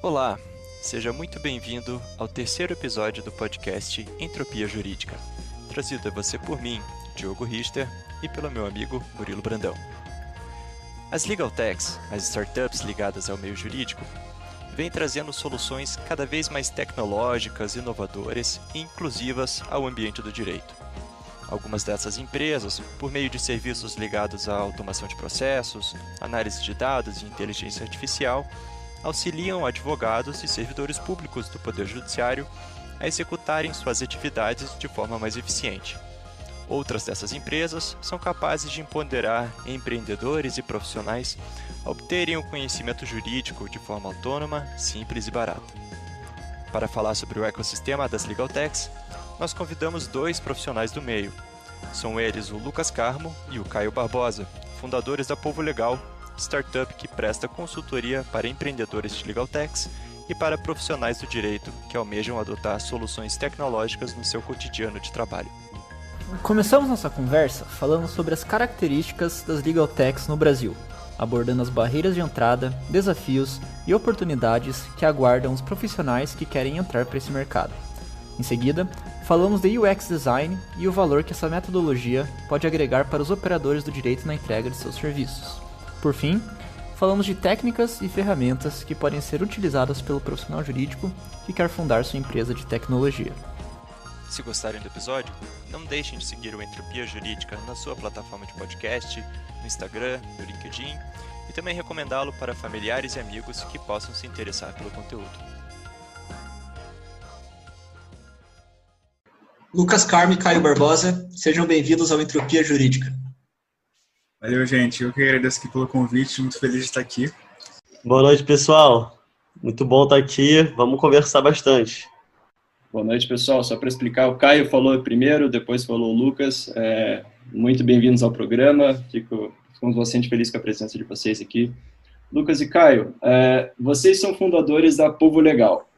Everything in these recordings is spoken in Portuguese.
Olá, seja muito bem-vindo ao terceiro episódio do podcast Entropia Jurídica, trazido a você por mim, Diogo Richter, e pelo meu amigo Murilo Brandão. As Legal Techs, as startups ligadas ao meio jurídico, vêm trazendo soluções cada vez mais tecnológicas, inovadoras e inclusivas ao ambiente do direito. Algumas dessas empresas, por meio de serviços ligados à automação de processos, análise de dados e inteligência artificial, auxiliam advogados e servidores públicos do Poder Judiciário a executarem suas atividades de forma mais eficiente. Outras dessas empresas são capazes de empoderar empreendedores e profissionais a obterem o conhecimento jurídico de forma autônoma, simples e barata. Para falar sobre o ecossistema das Legal Techs, nós convidamos dois profissionais do meio. São eles o Lucas Carmo e o Caio Barbosa, fundadores da Povo Legal, startup que presta consultoria para empreendedores de Legal Techs e para profissionais do direito que almejam adotar soluções tecnológicas no seu cotidiano de trabalho. Começamos nossa conversa falando sobre as características das Legal Techs no Brasil, abordando as barreiras de entrada, desafios e oportunidades que aguardam os profissionais que querem entrar para esse mercado. Em seguida, falamos de UX Design e o valor que essa metodologia pode agregar para os operadores do direito na entrega de seus serviços. Por fim, falamos de técnicas e ferramentas que podem ser utilizadas pelo profissional jurídico que quer fundar sua empresa de tecnologia. Se gostarem do episódio, não deixem de seguir o Entropia Jurídica na sua plataforma de podcast, no Instagram, no LinkedIn e também recomendá-lo para familiares e amigos que possam se interessar pelo conteúdo. Lucas Carmo e Caio Barbosa, sejam bem-vindos ao Entropia Jurídica. Valeu, gente. Eu que agradeço aqui pelo convite, muito feliz de estar aqui. Boa noite, pessoal. Muito bom estar aqui, vamos conversar bastante. Boa noite, pessoal. Só para explicar, o Caio falou primeiro, depois falou o Lucas. Muito bem-vindos ao programa, ficamos bastante felizes com a presença de vocês aqui. Lucas e Caio, vocês são fundadores da Povo Legal,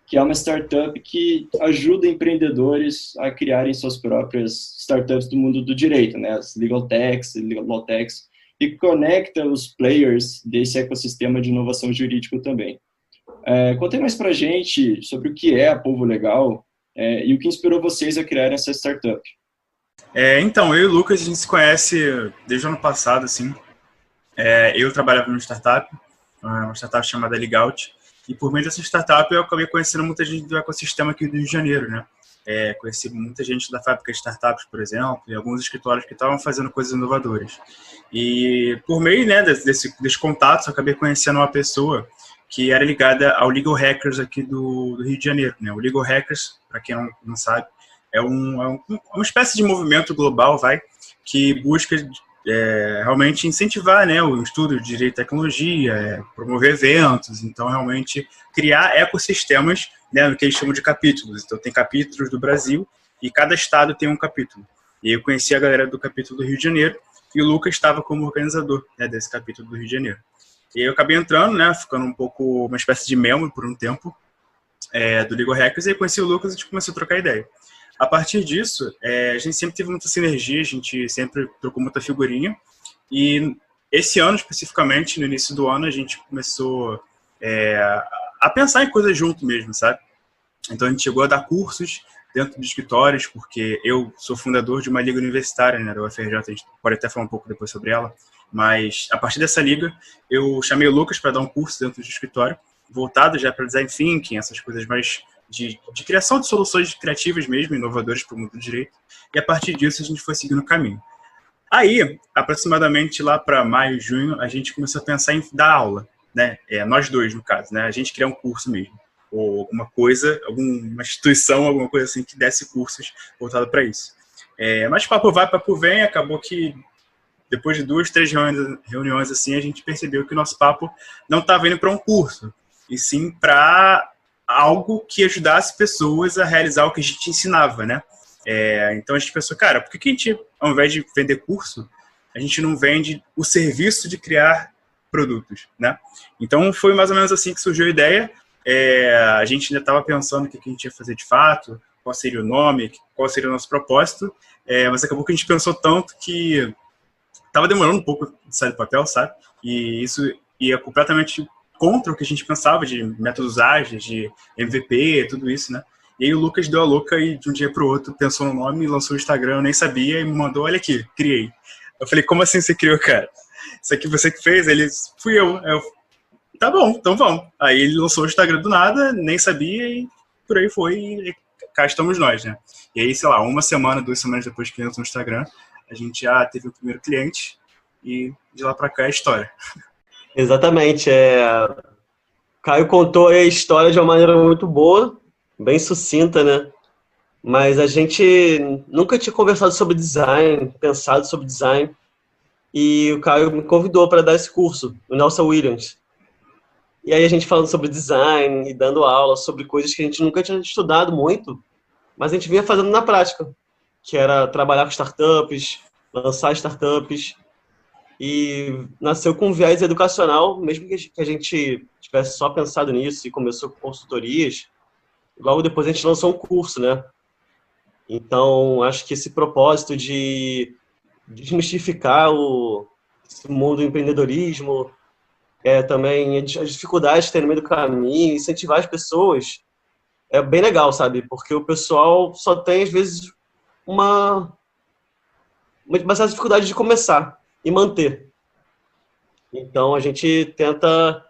que é uma startup que ajuda empreendedores a criarem suas próprias startups do mundo do direito, né? As Legal Techs, Legal Techs, e conecta os players desse ecossistema de inovação jurídico também. Contem mais pra gente sobre o que é a Povo Legal e o que inspirou vocês a criarem essa startup. Então, eu e o Lucas, a gente se conhece desde o ano passado, assim. Eu trabalhava numa startup, uma startup chamada Legout, e por meio dessa startup eu acabei conhecendo muita gente do ecossistema aqui do Rio de Janeiro, né? Conheci muita gente da fábrica de startups, por exemplo, e alguns escritórios que estavam fazendo coisas inovadoras. E por meio, né, desse contato, eu acabei conhecendo uma pessoa que era ligada ao Legal Hackers aqui do Rio de Janeiro, né? O Legal Hackers, para quem não sabe, é uma espécie de movimento global, que busca realmente incentivar, né, o estudo de direito e tecnologia, promover eventos, então realmente criar ecossistemas, né, no que eles chamam de capítulos. Então tem capítulos do Brasil e cada estado tem um capítulo. E eu conheci a galera do capítulo do Rio de Janeiro e o Lucas estava como organizador, né, desse capítulo do Rio de Janeiro. E eu acabei entrando, né, ficando um pouco uma espécie de membro por um tempo do Legal Hackers, e aí conheci o Lucas e a gente começou a trocar ideia. A partir disso, a gente sempre teve muita sinergia, a gente sempre trocou muita figurinha, e esse ano, especificamente, no início do ano, a gente começou a pensar em coisas junto mesmo, sabe? Então, a gente chegou a dar cursos dentro de escritórios, porque eu sou fundador de uma liga universitária, né, da UFRJ, a gente pode até falar um pouco depois sobre ela, mas a partir dessa liga, eu chamei o Lucas para dar um curso dentro do escritório, voltado já para design thinking, essas coisas mais de criação de soluções criativas mesmo, inovadoras para o mundo do direito, e a partir disso a gente foi seguindo o caminho. Aí, aproximadamente lá para maio, junho, a gente começou a pensar em dar aula, né? Nós dois, no caso, né? A gente criar um curso mesmo, ou alguma coisa, alguma instituição, alguma coisa assim que desse cursos voltado para isso. Mas papo vai, papo vem, acabou que depois de 2, 3 reuniões assim, a gente percebeu que o nosso papo não estava indo para um curso, e sim para algo que ajudasse pessoas a realizar o que a gente ensinava, né? Então a gente pensou, cara, por que a gente, ao invés de vender curso, a gente não vende o serviço de criar produtos, né? Então foi mais ou menos assim que surgiu a ideia. A gente ainda estava pensando o que a gente ia fazer de fato, qual seria o nome, qual seria o nosso propósito, mas acabou que a gente pensou tanto que estava demorando um pouco de sair do papel, sabe? E isso ia completamente contra o que a gente pensava de métodos ágeis, de MVP, tudo isso, né? E aí o Lucas deu a louca e de um dia para o outro pensou no nome, lançou o Instagram, eu nem sabia, e me mandou, olha aqui, criei. Eu falei, como assim você criou, cara? Isso aqui você que fez? Ele, fui eu. Eu, tá bom, então vamos. Aí ele lançou o Instagram do nada, nem sabia, e por aí foi, e cá estamos nós, né? E aí, sei lá, 1 semana, 2 semanas depois que lançou no Instagram, a gente já teve o primeiro cliente, e de lá para cá é a história. Exatamente. Caio contou a história de uma maneira muito boa, bem sucinta, né? Mas a gente nunca tinha conversado sobre design, pensado sobre design, e o Caio me convidou para dar esse curso, o Nelson Williams. E aí a gente falando sobre design e dando aula sobre coisas que a gente nunca tinha estudado muito, mas a gente vinha fazendo na prática, que era trabalhar com startups, lançar startups, e nasceu com um viés educacional, mesmo que a gente tivesse só pensado nisso e começou com consultorias, logo depois a gente lançou um curso, né? Então, acho que esse propósito de desmistificar esse mundo do empreendedorismo, também as dificuldades que tem no meio do caminho, incentivar as pessoas, é bem legal, sabe? Porque o pessoal só tem, às vezes, uma certa dificuldade de começar e manter. Então, a gente tenta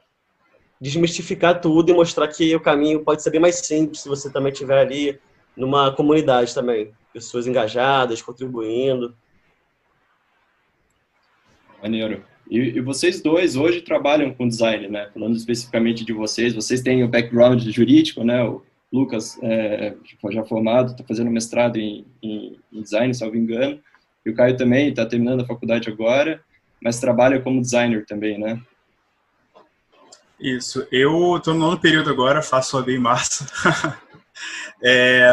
desmistificar tudo e mostrar que o caminho pode ser bem mais simples se você também estiver ali numa comunidade também. Pessoas engajadas, contribuindo. Maneiro. E vocês dois hoje trabalham com design, né? Falando especificamente de vocês têm o background jurídico, né? O Lucas já formado, está fazendo mestrado em design, salvo engano. E o Caio também está terminando a faculdade agora, mas trabalha como designer também, né? Isso. Eu estou no 9º período agora, faço OAB em março.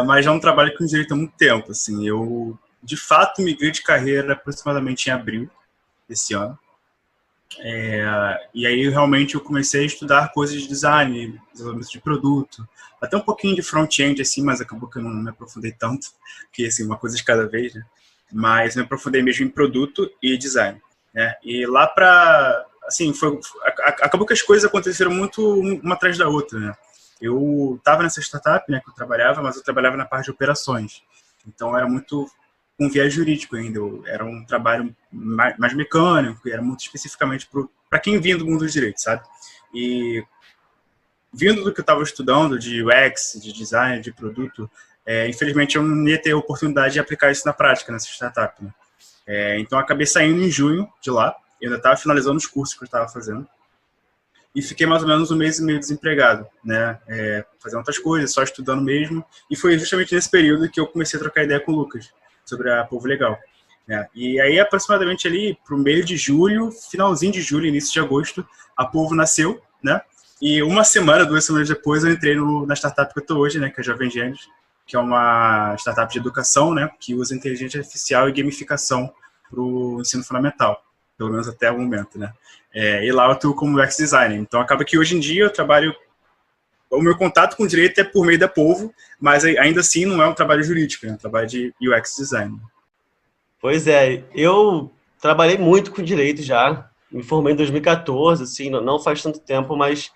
Mas já não trabalho com direito há muito tempo. Assim. Eu, de fato, migrei de carreira aproximadamente em abril desse ano. E aí, realmente, eu comecei a estudar coisas de design, desenvolvimento de produto, até um pouquinho de front-end, assim, mas acabou que eu não me aprofundei tanto, porque, assim, uma coisa de cada vez, né? Mas me aprofundei mesmo em produto e design, né? E lá para... Assim, acabou que as coisas aconteceram muito uma atrás da outra, né? Eu estava nessa startup, né, que eu trabalhava, mas eu trabalhava na parte de operações. Então, era muito com viés jurídico ainda. Era um trabalho mais mecânico, era muito especificamente para quem vinha do mundo do direito, sabe? E vindo do que eu estava estudando, de UX, de design, de produto, infelizmente eu não ia ter a oportunidade de aplicar isso na prática, nessa startup, né? Então, eu acabei saindo em junho de lá. Eu ainda estava finalizando os cursos que eu estava fazendo. E fiquei mais ou menos 1 mês e meio desempregado, né? Fazendo outras coisas, só estudando mesmo. E foi justamente nesse período que eu comecei a trocar ideia com o Lucas sobre a Polvo Legal, né? E aí, aproximadamente ali, para o meio de julho, finalzinho de julho, início de agosto, a Polvo nasceu, né? E 1 semana, 2 semanas depois, eu entrei na startup que eu estou hoje, né? Que é a Jovem Gênios, que é uma startup de educação, né? Que usa inteligência artificial e gamificação para o ensino fundamental. Pelo menos até o momento, né? E lá eu atuo como UX designer. Então, acaba que hoje em dia eu trabalho... O meu contato com o direito é por meio da Polvo, mas ainda assim não é um trabalho jurídico, é um trabalho de UX design. Pois é, eu trabalhei muito com direito já. Me formei em 2014, assim, não faz tanto tempo, mas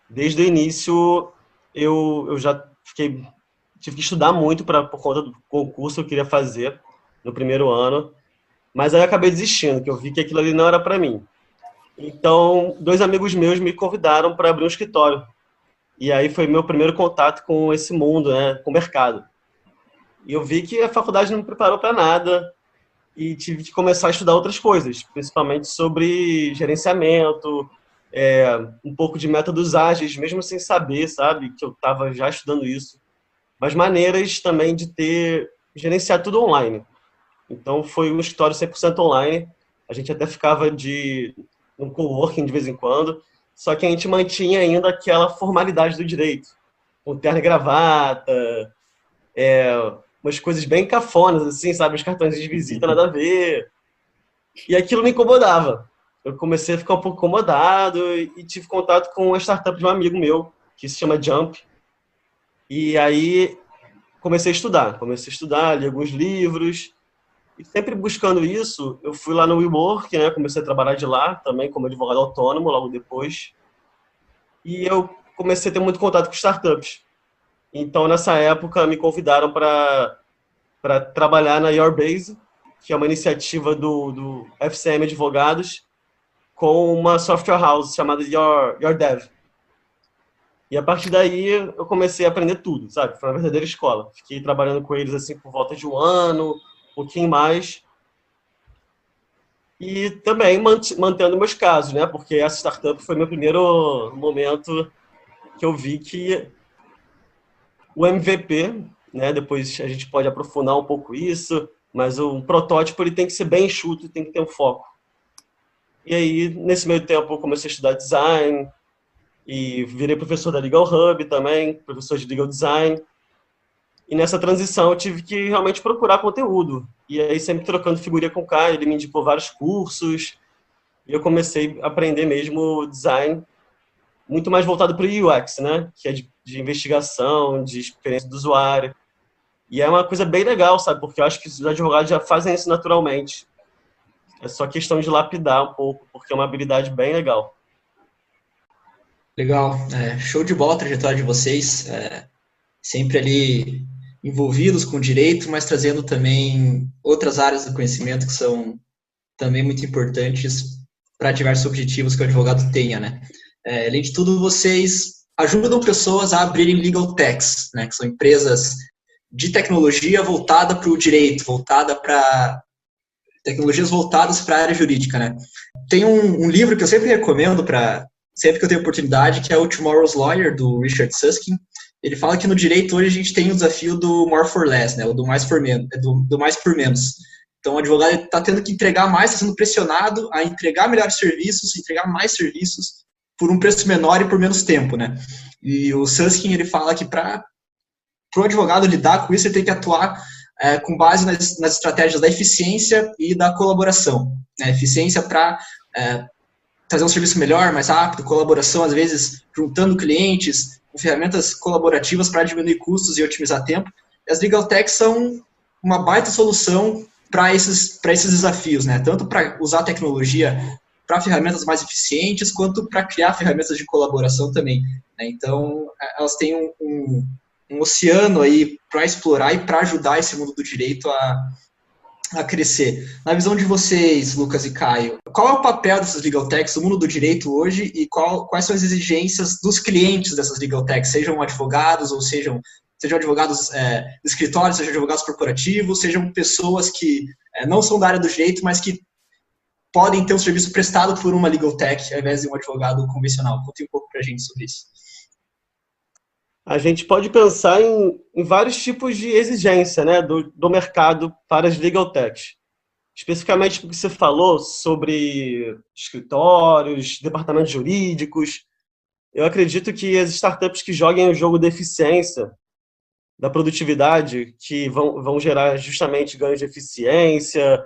desde o início eu já tive que estudar muito por conta do concurso que eu queria fazer no primeiro ano. Mas aí eu acabei desistindo, que eu vi que aquilo ali não era para mim. Então, 2 amigos meus me convidaram para abrir um escritório. E aí foi meu primeiro contato com esse mundo, né, com o mercado. E eu vi que a faculdade não me preparou para nada e tive que começar a estudar outras coisas, principalmente sobre gerenciamento, um pouco de métodos ágeis, mesmo sem saber, sabe, que eu estava já estudando isso. Mas maneiras também de gerenciar tudo online. Então, foi um escritório 100% online. A gente até ficava um coworking de vez em quando, só que a gente mantinha ainda aquela formalidade do direito, com terno e gravata, umas coisas bem cafonas, assim, sabe? Os cartões de visita, nada a ver. E aquilo me incomodava. Eu comecei a ficar um pouco incomodado e tive contato com uma startup de um amigo meu, que se chama Jump. E aí, comecei a estudar, li alguns livros. E sempre buscando isso, eu fui lá no WeWork, né? Comecei a trabalhar de lá também como advogado autônomo logo depois. e eu comecei a ter muito contato com startups. Então, nessa época, me convidaram para trabalhar na Yourbase, que é uma iniciativa do FCM Advogados, com uma software house chamada YourDev. E a partir daí eu comecei a aprender tudo, sabe? Foi uma verdadeira escola. Fiquei trabalhando com eles assim por volta de um ano, um pouquinho mais. E também mantendo meus casos, né? Porque essa startup foi meu primeiro momento que eu vi que o MVP, né? Depois a gente pode aprofundar um pouco isso, mas o protótipo ele tem que ser bem enxuto e tem que ter um foco. E aí, nesse meio tempo, eu comecei a estudar design e virei professor da Legal Hub também, professor de Legal Design. E nessa transição eu tive que realmente procurar conteúdo. E aí, sempre trocando figurinha com o Caio, ele me indicou vários cursos. E eu comecei a aprender mesmo design, muito mais voltado para o UX, né? Que é de investigação, de experiência do usuário. E é uma coisa bem legal, sabe? Porque eu acho que os advogados já fazem isso naturalmente. É só questão de lapidar um pouco, porque é uma habilidade bem legal. Legal, show de bola a trajetória de vocês, sempre ali envolvidos com direito, mas trazendo também outras áreas do conhecimento que são também muito importantes para diversos objetivos que o advogado tenha, né? Além de tudo, vocês ajudam pessoas a abrirem legal techs, né? Que são empresas de tecnologia voltada para o direito, voltada para tecnologias voltadas para a área jurídica, né? Tem um livro que eu sempre recomendo sempre que eu tenho oportunidade, que é o Tomorrow's Lawyer, do Richard Susskind. Ele fala que no direito hoje a gente tem o desafio do more for less, né? O do mais por menos, do mais por menos. Então o advogado está tendo que entregar mais, está sendo pressionado a entregar melhores serviços, entregar mais serviços por um preço menor e por menos tempo, né? E o Susskind, ele fala que para o advogado lidar com isso, ele tem que atuar com base nas estratégias da eficiência e da colaboração. Né? Eficiência para trazer um serviço melhor, mais rápido, colaboração, às vezes, juntando clientes, com ferramentas colaborativas para diminuir custos e otimizar tempo. E as Legal Techs são uma baita solução para esses desafios, né? Tanto para usar a tecnologia para ferramentas mais eficientes, quanto para criar ferramentas de colaboração também. Né? Então, elas têm um oceano aí para explorar e para ajudar esse mundo do direito a crescer. Na visão de vocês, Lucas e Caio, qual é o papel dessas legal techs no mundo do direito hoje e quais são as exigências dos clientes dessas legal techs, sejam advogados ou sejam advogados de escritório, sejam advogados corporativos, sejam pessoas que não são da área do direito, mas que podem ter um serviço prestado por uma legal tech ao invés de um advogado convencional. Conte um pouco para a gente sobre isso. A gente pode pensar em vários tipos de exigência, né, do mercado para as legal techs. Especificamente porque você falou sobre escritórios, departamentos jurídicos. Eu acredito que as startups que joguem o jogo da eficiência, da produtividade, que vão gerar justamente ganhos de eficiência,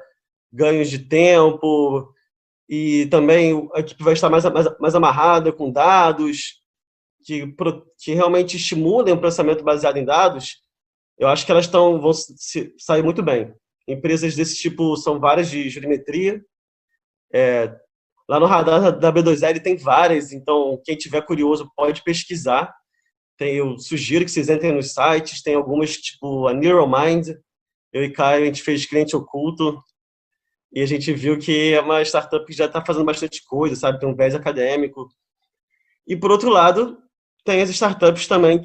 ganhos de tempo, e também a equipe vai estar mais amarrada com dados, que realmente estimulem o processamento baseado em dados, eu acho que elas vão sair muito bem. Empresas desse tipo são várias de jurimetria. Lá no radar da B2L tem várias, então quem tiver curioso pode pesquisar. Eu sugiro que vocês entrem nos sites, tem algumas tipo a Neuromind. Eu e Caio, a gente fez cliente oculto e a gente viu que é uma startup que já está fazendo bastante coisa, sabe? Tem um viés acadêmico. E, por outro lado, tem as startups também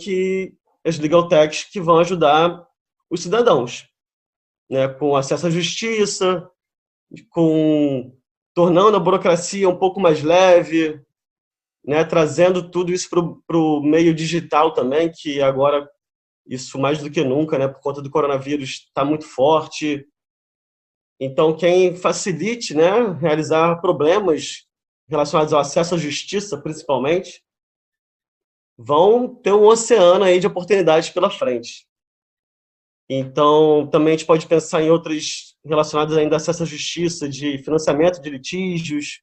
as legal techs que vão ajudar os cidadãos, né, com acesso à justiça, tornando a burocracia um pouco mais leve, né, trazendo tudo isso para o meio digital também, que agora, isso mais do que nunca, né, por conta do coronavírus, está muito forte. Então, quem facilite, né, realizar problemas relacionados ao acesso à justiça, principalmente, vão ter um oceano aí de oportunidades pela frente. Então, também a gente pode pensar em outras relacionadas ainda a acesso à justiça, de financiamento de litígios,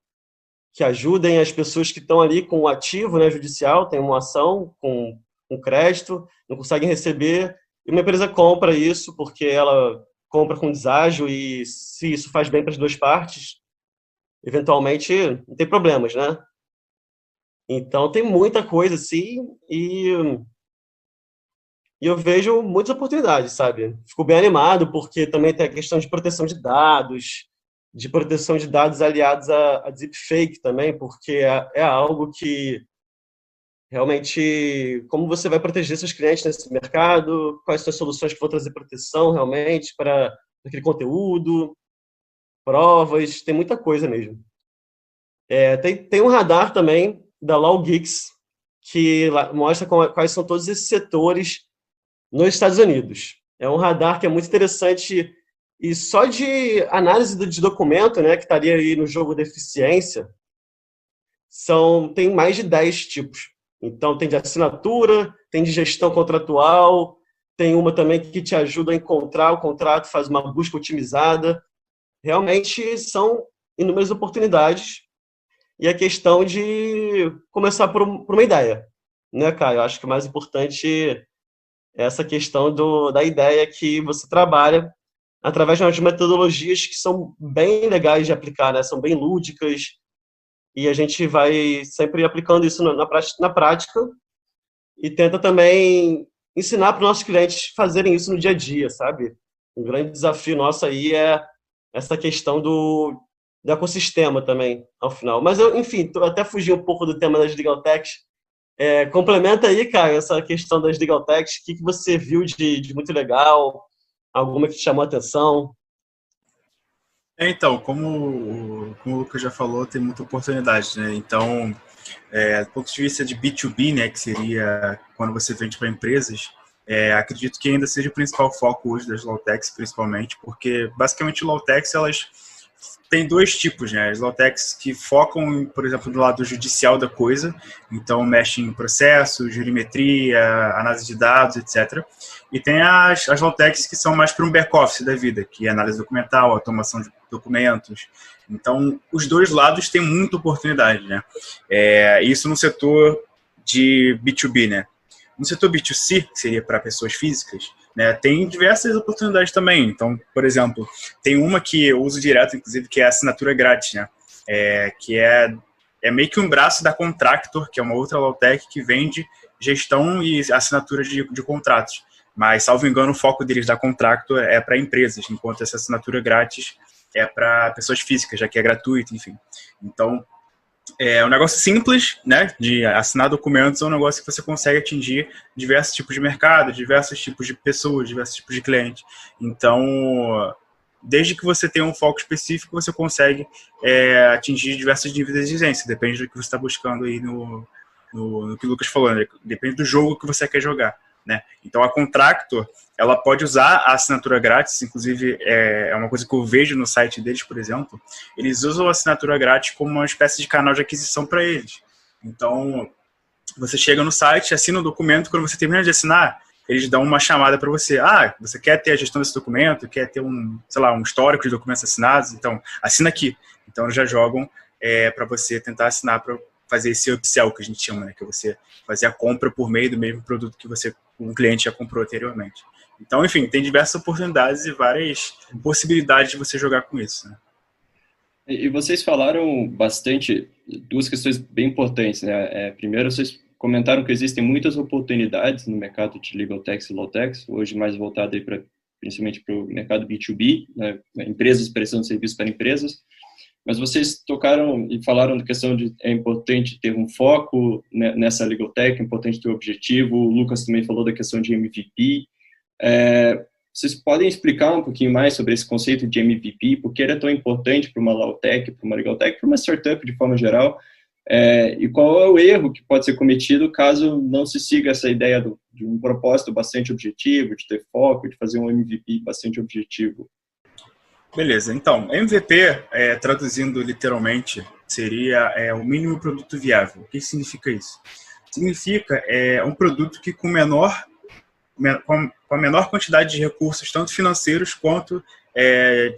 que ajudem as pessoas que estão ali com o ativo, né, judicial, tem uma ação com crédito, não conseguem receber, e uma empresa compra isso porque ela compra com deságio e se isso faz bem para as duas partes, eventualmente não tem problemas, né? Então, tem muita coisa, assim, e eu vejo muitas oportunidades, sabe? Fico bem animado, porque também tem a questão de proteção de dados aliados a deepfake também, porque é algo que realmente, como você vai proteger seus clientes nesse mercado, quais são as soluções que vão trazer proteção realmente para aquele conteúdo, provas, tem muita coisa mesmo. Tem um radar também da LawGeeks que mostra quais são todos esses setores nos Estados Unidos. É um radar que é muito interessante e só de análise de documento, né, que estaria aí no jogo da eficiência, tem mais de 10 tipos. Então, tem de assinatura, tem de gestão contratual, tem uma também que te ajuda a encontrar o contrato, faz uma busca otimizada. Realmente são inúmeras oportunidades e a questão de começar por uma ideia, né, Caio? Eu acho que o mais importante é essa questão da ideia que você trabalha através de umas metodologias que são bem legais de aplicar, né? São bem lúdicas, e a gente vai sempre aplicando isso na prática e tenta também ensinar para os nossos clientes fazerem isso no dia a dia, sabe? Um grande desafio nosso aí é essa questão do ecossistema também, ao final. Mas, enfim, até fugi um pouco do tema das Legal Techs. Complementa aí, cara, essa questão das Legal Techs. O que você viu de muito legal? Alguma que te chamou a atenção? Então, como o Lucas já falou, tem muita oportunidade, né? Então, do ponto de vista de B2B, né, que seria quando você vende para empresas, acredito que ainda seja o principal foco hoje das Lawtechs, principalmente, porque basicamente Lawtechs, elas têm dois tipos, né? As Lawtechs que focam, por exemplo, do lado judicial da coisa, então mexem em processos, jurimetria, análise de dados, etc. E tem as Lawtechs que são mais para um back-office da vida, que é análise documental, automação de documentos. Então, os dois lados têm muita oportunidade, né? Isso no setor de B2B, né? No setor B2C, que seria para pessoas físicas, né, tem diversas oportunidades também. Então, por exemplo, tem uma que eu uso direto, inclusive, que é a assinatura grátis, né? Que é meio que um braço da Contractor, que é uma outra Lawtech que vende gestão e assinatura de contratos. Mas, salvo engano, o foco deles da Contractor é para empresas, enquanto essa assinatura grátis é para pessoas físicas, já que é gratuito, enfim. Então, é um negócio simples, né, de assinar documentos, é um negócio que você consegue atingir diversos tipos de mercado, diversos tipos de pessoas, diversos tipos de clientes. Então, desde que você tenha um foco específico, você consegue atingir diversos níveis de exigência, depende do que você está buscando aí no que o Lucas falou, né? Depende do jogo que você quer jogar, né? Então, a Contractor, ela pode usar a assinatura grátis, inclusive é uma coisa que eu vejo no site deles, por exemplo, eles usam a assinatura grátis como uma espécie de canal de aquisição para eles. Então, você chega no site, assina o documento, quando você termina de assinar, eles dão uma chamada para você. Você quer ter a gestão desse documento, quer ter um histórico de documentos assinados, então assina aqui. Então, eles já jogam para você tentar assinar para fazer esse upsell que a gente chama, né? Que é você fazer a compra por meio do mesmo produto que um cliente já comprou anteriormente. Então, enfim, tem diversas oportunidades e várias possibilidades de você jogar com isso, né? E vocês falaram bastante, duas questões bem importantes, né? Primeiro, vocês comentaram que existem muitas oportunidades no mercado de Legal Techs e Law Techs, hoje mais voltado aí principalmente para o mercado B2B, né? Empresas prestando serviços para empresas. Mas vocês tocaram e falaram da questão de é importante ter um foco nessa Legal Tech, é importante ter um objetivo. O Lucas também falou da questão de MVP. Vocês podem explicar um pouquinho mais sobre esse conceito de MVP, por que ele é tão importante para uma Law Tech, para uma Legal Tech, para uma startup de forma geral, e qual é o erro que pode ser cometido caso não se siga essa ideia de um propósito bastante objetivo, de ter foco, de fazer um MVP bastante objetivo? Beleza, então, MVP, traduzindo literalmente, seria o mínimo produto viável. O que significa isso? Significa um produto que com a menor quantidade de recursos, tanto financeiros quanto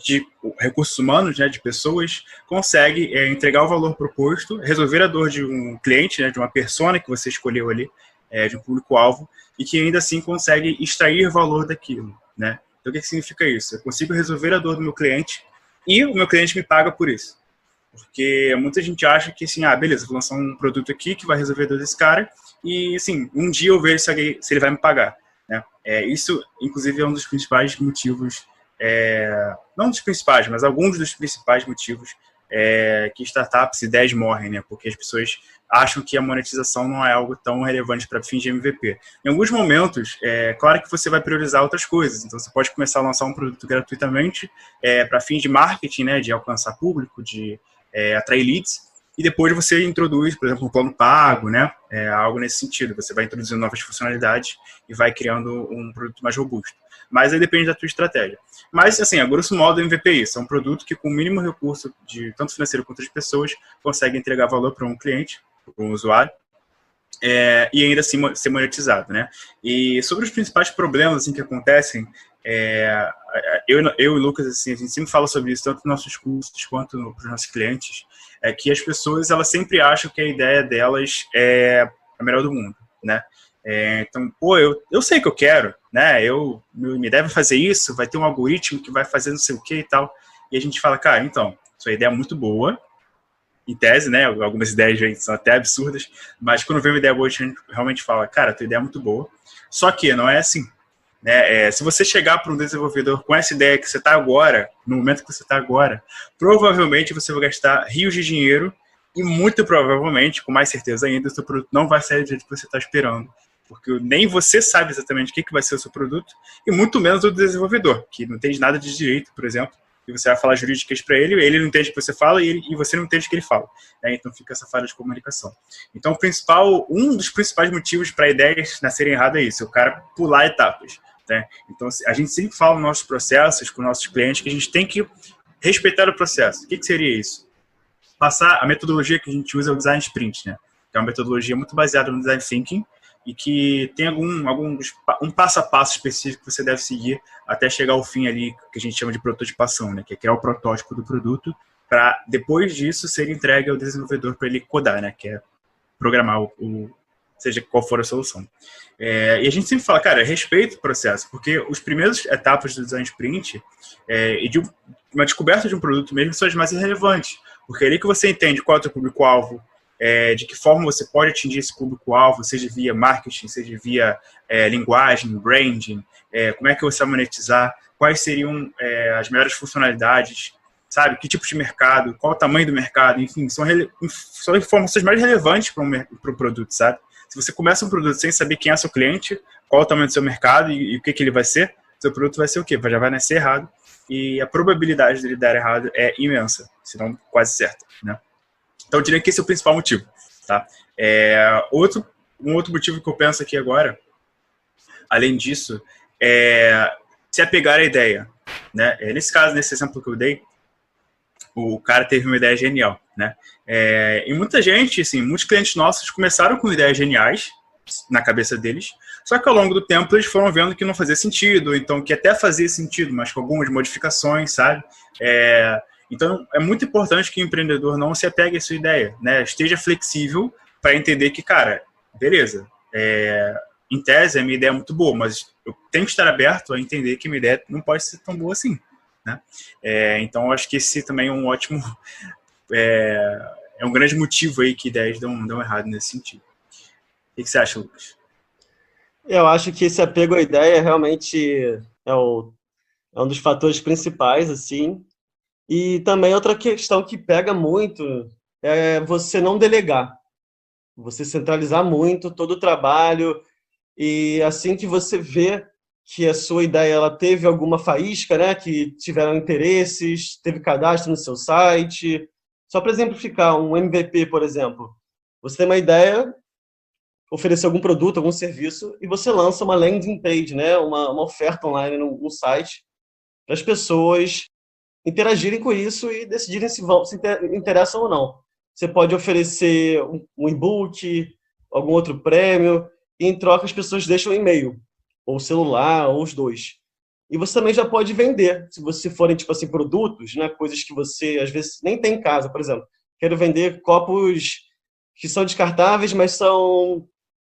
de recursos humanos, né, de pessoas, consegue entregar o valor proposto, resolver a dor de um cliente, né, de uma persona que você escolheu ali, de um público-alvo, e que ainda assim consegue extrair valor daquilo, né? Então, o que significa isso? Eu consigo resolver a dor do meu cliente e o meu cliente me paga por isso. Porque muita gente acha que, assim, beleza, vou lançar um produto aqui que vai resolver a dor desse cara e, assim, um dia eu vejo se ele vai me pagar, né? Isso, inclusive, é um dos principais motivos, não dos principais, mas alguns dos principais motivos que startups e ideias morrem, né? Porque as pessoas acham que a monetização não é algo tão relevante para fins de MVP. Em alguns momentos, claro que você vai priorizar outras coisas. Então, você pode começar a lançar um produto gratuitamente para fins de marketing, né? De alcançar público, de atrair leads. E depois você introduz, por exemplo, um plano pago, né? Algo nesse sentido. Você vai introduzindo novas funcionalidades e vai criando um produto mais robusto. Mas aí depende da tua estratégia. Mas, assim, a grosso modo, o MVP é isso. É um produto que, com o mínimo recurso, tanto financeiro quanto de pessoas, consegue entregar valor para um cliente, para um usuário, e ainda assim ser monetizado, né? E sobre os principais problemas assim, que acontecem, eu e o Lucas, assim, a gente sempre fala sobre isso, tanto nos nossos cursos quanto para os nossos clientes, que as pessoas elas sempre acham que a ideia delas é a melhor do mundo, né? Então, eu sei que eu quero, né? Me deve fazer isso, vai ter um algoritmo que vai fazer não sei o que e tal. E a gente fala, cara, então, sua ideia é muito boa, em tese, né? Algumas ideias, gente, são até absurdas, mas quando vem uma ideia boa, a gente realmente fala, cara, tua ideia é muito boa. Só que não é assim, né? Se você chegar para um desenvolvedor com essa ideia que você está agora, no momento que você está agora, provavelmente você vai gastar rios de dinheiro e muito provavelmente, com mais certeza ainda, o seu produto não vai sair do jeito que você está esperando. Porque nem você sabe exatamente o que vai ser o seu produto, e muito menos o desenvolvedor, que não entende nada de direito, por exemplo, e você vai falar jurídicas para ele não entende o que você fala e você não entende o que ele fala. Então fica essa falha de comunicação. Então um dos principais motivos para ideias nascerem erradas é isso, o cara pular etapas. Né? Então a gente sempre fala nos nossos processos, com nossos clientes, que a gente tem que respeitar o processo. O que seria isso? A metodologia que a gente usa é o Design Sprint, né? Que é uma metodologia muito baseada no Design Thinking, e que tem um passo a passo específico que você deve seguir até chegar ao fim ali, que a gente chama de prototipação, né? Que é criar o protótipo do produto, para depois disso ser entregue ao desenvolvedor para ele codar, né? Que é programar seja qual for a solução. E a gente sempre fala, cara, respeita o processo, porque os primeiros etapas do Design Sprint e de uma descoberta de um produto mesmo são as mais relevantes, porque é ali que você entende qual é o teu público-alvo, de que forma você pode atingir esse público-alvo, seja via marketing, seja via linguagem, branding, como é que você vai monetizar, quais seriam as melhores funcionalidades, sabe, que tipo de mercado, qual o tamanho do mercado, enfim, são informações mais relevantes para um produto, sabe? Se você começa um produto sem saber quem é seu cliente, qual é o tamanho do seu mercado e o que ele vai ser, seu produto vai ser o quê? Já vai nascer errado, e a probabilidade dele dar errado é imensa, se não quase certa, né? Então, eu diria que esse é o principal motivo. Tá? Um outro motivo que eu penso aqui agora, além disso, é se apegar à ideia. Né? Nesse caso, nesse exemplo que eu dei, o cara teve uma ideia genial. Né? E muita gente, assim, muitos clientes nossos começaram com ideias geniais na cabeça deles, só que ao longo do tempo eles foram vendo que não fazia sentido, então que até fazia sentido, mas com algumas modificações, sabe? Então, é muito importante que o empreendedor não se apegue à sua ideia, né? Esteja flexível para entender que, cara, beleza, em tese a minha ideia é muito boa, mas eu tenho que estar aberto a entender que minha ideia não pode ser tão boa assim, né? Então, eu acho que esse também é um ótimo, um grande motivo aí que ideias dão errado nesse sentido. O que você acha, Lucas? Eu acho que esse apego à ideia realmente é um dos fatores principais, assim. E também outra questão que pega muito é você não delegar. Você centralizar muito todo o trabalho e assim que você vê que a sua ideia ela teve alguma faísca, né, que tiveram interesses, teve cadastro no seu site. Só para exemplificar, um MVP, por exemplo. Você tem uma ideia, oferecer algum produto, algum serviço, e você lança uma landing page, né, uma oferta online no site para as pessoas interagirem com isso e decidirem se interessam ou não. Você pode oferecer um e-book, algum outro prêmio, e em troca as pessoas deixam um e-mail, ou celular, ou os dois. E você também já pode vender, se você forem, tipo assim, produtos, né, coisas que você, às vezes, nem tem em casa, por exemplo. Quero vender copos que são descartáveis, mas são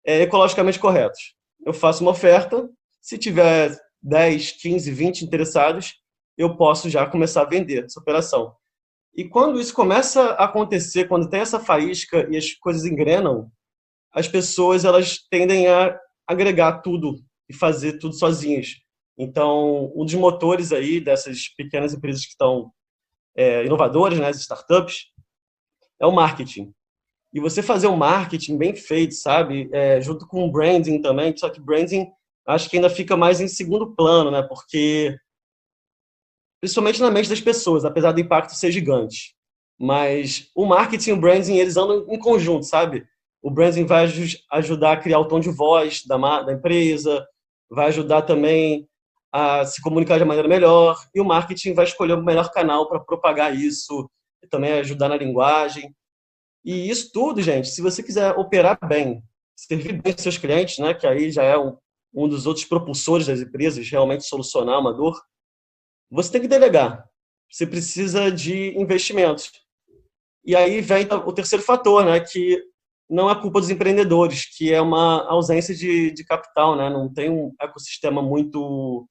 ecologicamente corretos. Eu faço uma oferta, se tiver 10, 15, 20 interessados, eu posso já começar a vender essa operação. E quando isso começa a acontecer, quando tem essa faísca e as coisas engrenam, as pessoas elas tendem a agregar tudo e fazer tudo sozinhas. Então, um dos motores aí dessas pequenas empresas que estão inovadoras, né, as startups, é o marketing. E você fazer um marketing bem feito, sabe, junto com o branding também, só que branding acho que ainda fica mais em segundo plano, né, porque principalmente na mente das pessoas, apesar do impacto ser gigante. Mas o marketing e o branding, eles andam em conjunto, sabe? O branding vai ajudar a criar o tom de voz da empresa, vai ajudar também a se comunicar de maneira melhor, e o marketing vai escolher o melhor canal para propagar isso, e também ajudar na linguagem. E isso tudo, gente, se você quiser operar bem, servir bem seus clientes, né, que aí já é um dos outros propulsores das empresas, realmente solucionar uma dor, você tem que delegar. Você precisa de investimentos. E aí vem o terceiro fator, né, que não é culpa dos empreendedores, que é uma ausência de capital, né? Não tem um ecossistema muito...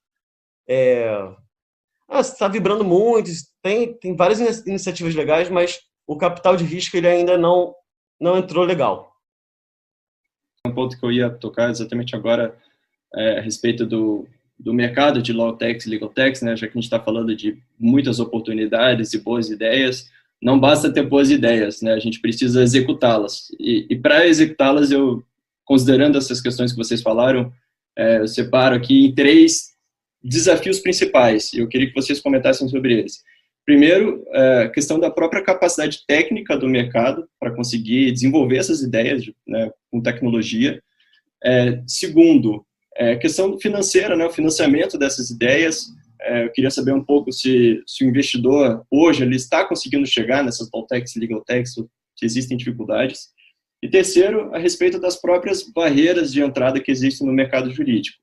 está vibrando muito, tem várias iniciativas legais, mas o capital de risco ele ainda não entrou legal. Um ponto que eu ia tocar exatamente agora a respeito do mercado de Law Techs e Legal Techs, né? Já que a gente está falando de muitas oportunidades e boas ideias, não basta ter boas ideias, né? A gente precisa executá-las. E para executá-las, considerando essas questões que vocês falaram, eu separo aqui em 3 desafios principais. Eu queria que vocês comentassem sobre eles. Primeiro, a questão da própria capacidade técnica do mercado para conseguir desenvolver essas ideias, né, com tecnologia. Segundo, a questão financeira, né, o financiamento dessas ideias. Eu queria saber um pouco se o investidor, hoje, ele está conseguindo chegar nessas Law Techs, Legal Techs, se existem dificuldades. E terceiro, a respeito das próprias barreiras de entrada que existem no mercado jurídico.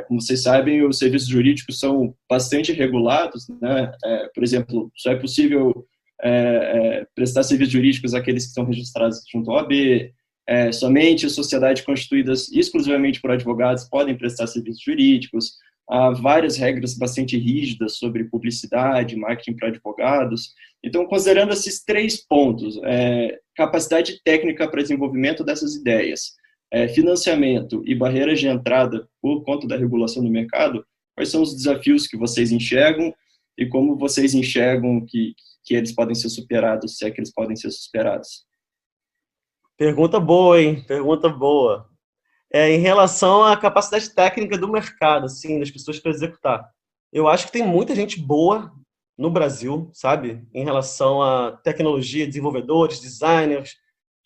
Como vocês sabem, os serviços jurídicos são bastante regulados, né? Por exemplo, só é possível prestar serviços jurídicos àqueles que estão registrados junto à OAB, somente sociedades constituídas exclusivamente por advogados podem prestar serviços jurídicos. Há várias regras bastante rígidas sobre publicidade, marketing para advogados. Então, considerando esses 3 pontos, capacidade técnica para desenvolvimento dessas ideias, financiamento e barreiras de entrada por conta da regulação do mercado, quais são os desafios que vocês enxergam e como vocês enxergam que eles podem ser superados, se é que eles podem ser superados? Pergunta boa, hein? Pergunta boa. Em relação à capacidade técnica do mercado, assim, das pessoas para executar. Eu acho que tem muita gente boa no Brasil, sabe? Em relação à tecnologia, desenvolvedores, designers,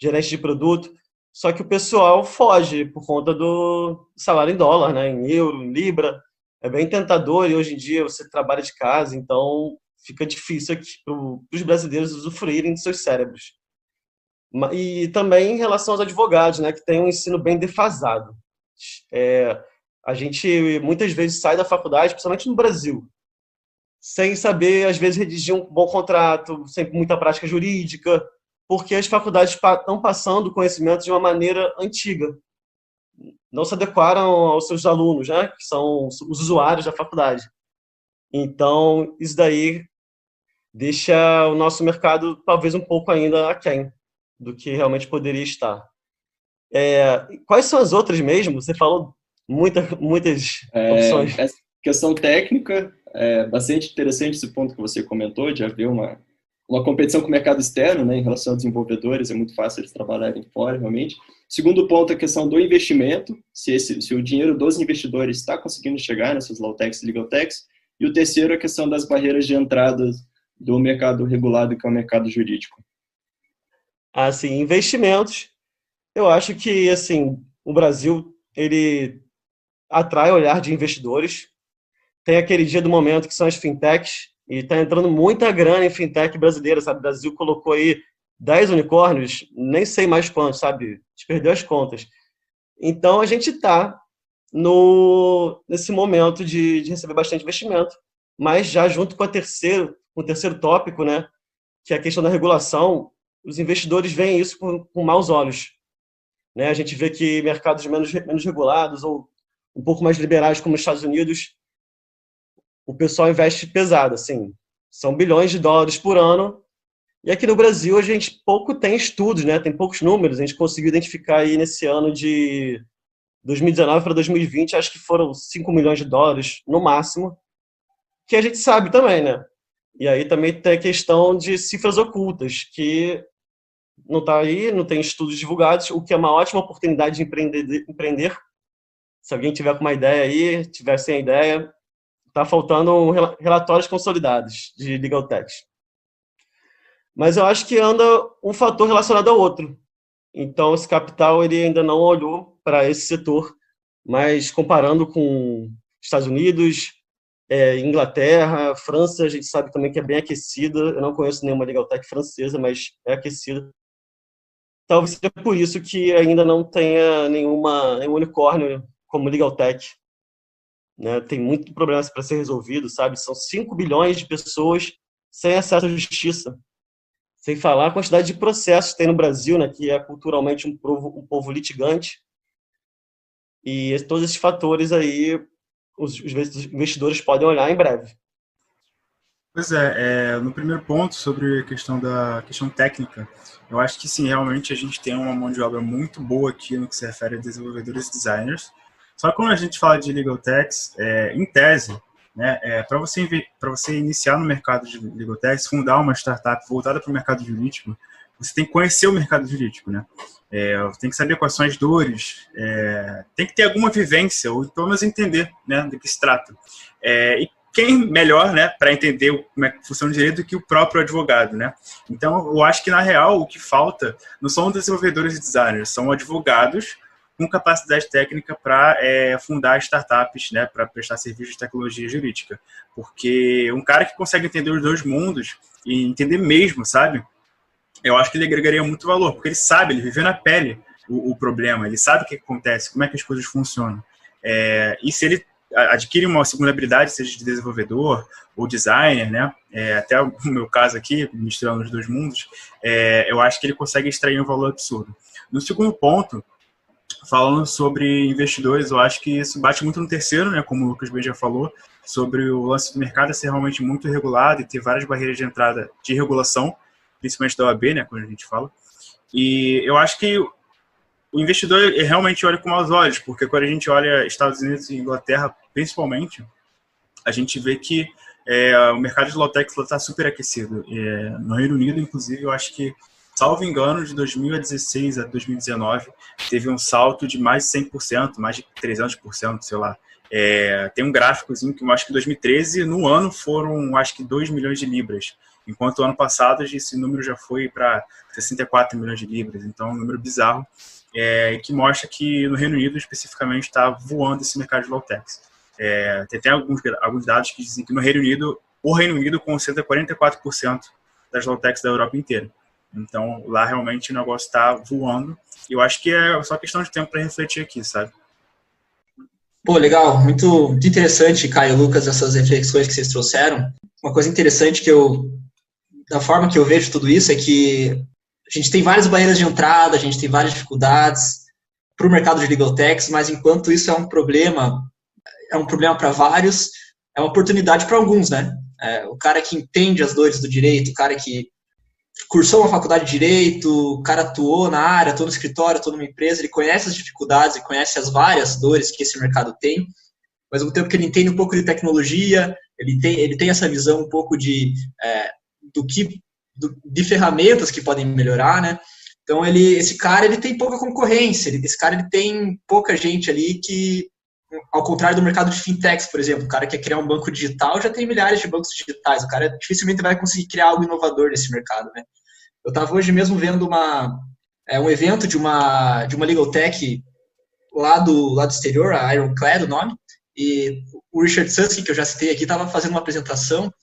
gerentes de produto. Só que o pessoal foge por conta do salário em dólar, né? Em euro, em libra. É bem tentador e hoje em dia você trabalha de casa, então fica difícil aqui para os brasileiros usufruírem de seus cérebros. E também em relação aos advogados, né, que tem um ensino bem defasado. A gente muitas vezes sai da faculdade, principalmente no Brasil, sem saber, às vezes, redigir um bom contrato, sem muita prática jurídica, porque as faculdades estão passando conhecimento de uma maneira antiga. Não se adequaram aos seus alunos, né, que são os usuários da faculdade. Então, isso daí deixa o nosso mercado talvez um pouco ainda aquém do que realmente poderia estar. Quais são as outras mesmo? Você falou muitas opções. Essa questão técnica, bastante interessante esse ponto que você comentou, de haver uma competição com o mercado externo, né, em relação a desenvolvedores, é muito fácil eles trabalharem fora, realmente. Segundo ponto, a questão do investimento, se o dinheiro dos investidores está conseguindo chegar nessas Law Techs e Legal Techs. E o terceiro, a questão das barreiras de entrada do mercado regulado, que é o mercado jurídico. Assim, investimentos, eu acho que assim, o Brasil ele atrai o olhar de investidores. Tem aquele dia do momento que são as fintechs, e está entrando muita grana em fintech brasileira, sabe? O Brasil colocou aí 10 unicórnios, nem sei mais quantos, sabe? A gente perdeu as contas. Então, a gente está nesse momento de receber bastante investimento, mas já junto com o terceiro tópico, né? Que é a questão da regulação. Os investidores veem isso com maus olhos, né? A gente vê que mercados menos regulados ou um pouco mais liberais, como os Estados Unidos, o pessoal investe pesado, assim. São bilhões de dólares por ano E aqui no Brasil a gente pouco tem estudos, né? Tem poucos números. A gente conseguiu identificar aí nesse ano de 2019 para 2020, acho que foram 5 milhões de dólares no máximo, que a gente sabe também, né? E aí também tem a questão de cifras ocultas, que não está aí, não tem estudos divulgados, o que é uma ótima oportunidade de empreender. Se alguém tiver com uma ideia aí, tiver sem ideia, está faltando relatórios consolidados de Legal Tech. Mas eu acho que anda um fator relacionado ao outro. Então, esse capital ele ainda não olhou para esse setor, mas comparando com Estados Unidos, Inglaterra, França, a gente sabe também que é bem aquecida. Eu não conheço nenhuma Legal Tech francesa, mas é aquecida. Talvez seja por isso que ainda não tenha nenhum unicórnio como Legal Tech. Né? Tem muito problema para ser resolvido, sabe? São 5 bilhões de pessoas sem acesso à justiça. Sem falar a quantidade de processos que tem no Brasil, né, que é culturalmente um povo litigante. E todos esses fatores aí, os investidores podem olhar em breve. Pois no primeiro ponto, sobre a questão técnica, eu acho que sim, realmente a gente tem uma mão de obra muito boa aqui no que se refere a desenvolvedores e designers. Só que quando a gente fala de Legal Techs, em tese, né, para você iniciar no mercado de Legal Techs, fundar uma startup voltada para o mercado jurídico, você tem que conhecer o mercado jurídico, né? Tem que saber quais são as dores, tem que ter alguma vivência, ou pelo menos entender, né, do que se trata. E quem melhor, né, para entender como é que funciona o direito do que o próprio advogado, né? Então, eu acho que, na real, o que falta não são desenvolvedores e designers, são advogados com capacidade técnica para fundar startups, né, para prestar serviços de tecnologia jurídica. Porque um cara que consegue entender os dois mundos e entender mesmo, sabe? Eu acho que ele agregaria muito valor, porque ele sabe, ele vive na pele o problema, ele sabe o que acontece, como é que as coisas funcionam. E se ele adquire uma segunda habilidade, seja de desenvolvedor ou designer, né? Até o meu caso aqui, misturando os dois mundos, eu acho que ele consegue extrair um valor absurdo. No segundo ponto, falando sobre investidores, eu acho que isso bate muito no terceiro, né? Como o Lucas bem já falou, sobre o lance do mercado ser realmente muito regulado e ter várias barreiras de entrada de regulação, principalmente da OAB, né? Quando a gente fala. E eu acho que o investidor realmente olha com maus olhos, porque quando a gente olha Estados Unidos e Inglaterra, principalmente, a gente vê que o mercado de low-tech está super aquecido. No Reino Unido, inclusive, eu acho que, salvo engano, de 2016 a 2019, teve um salto de mais de 100%, mais de 300%, sei lá. Tem um gráficozinho que eu acho que em 2013, no ano, foram, acho que 2 milhões de libras, enquanto o ano passado esse número já foi para 64 milhões de libras, então é um número bizarro, que mostra que no Reino Unido, especificamente, está voando esse mercado de low-techs. Tem alguns dados que dizem que no Reino Unido, o Reino Unido concentra 44% das low-techs da Europa inteira. Então, lá realmente o negócio está voando. E eu acho que é só questão de tempo para refletir aqui, sabe? Pô, legal. Muito interessante, Caio e Lucas, essas reflexões que vocês trouxeram. Uma coisa interessante da forma que eu vejo tudo isso é que a gente tem várias barreiras de entrada, a gente tem várias dificuldades para o mercado de legal techs, mas enquanto isso é um problema para vários, é uma oportunidade para alguns, né? O cara que entende as dores do direito, o cara que cursou uma faculdade de direito, o cara atuou na área, atuou no escritório, atuou numa empresa, ele conhece as dificuldades, ele conhece as várias dores que esse mercado tem, mas ao mesmo tempo que ele entende um pouco de tecnologia, ele tem essa visão um pouco de ferramentas que podem melhorar, né? Então, esse cara tem pouca concorrência, esse cara tem pouca gente ali que, ao contrário do mercado de fintechs, por exemplo, o cara que quer criar um banco digital já tem milhares de bancos digitais, o cara dificilmente vai conseguir criar algo inovador nesse mercado, né? Eu estava hoje mesmo vendo um evento de uma legal tech lá do exterior, a Ironclad, o nome, e o Richard Susskind, que eu já citei aqui, estava fazendo uma apresentação.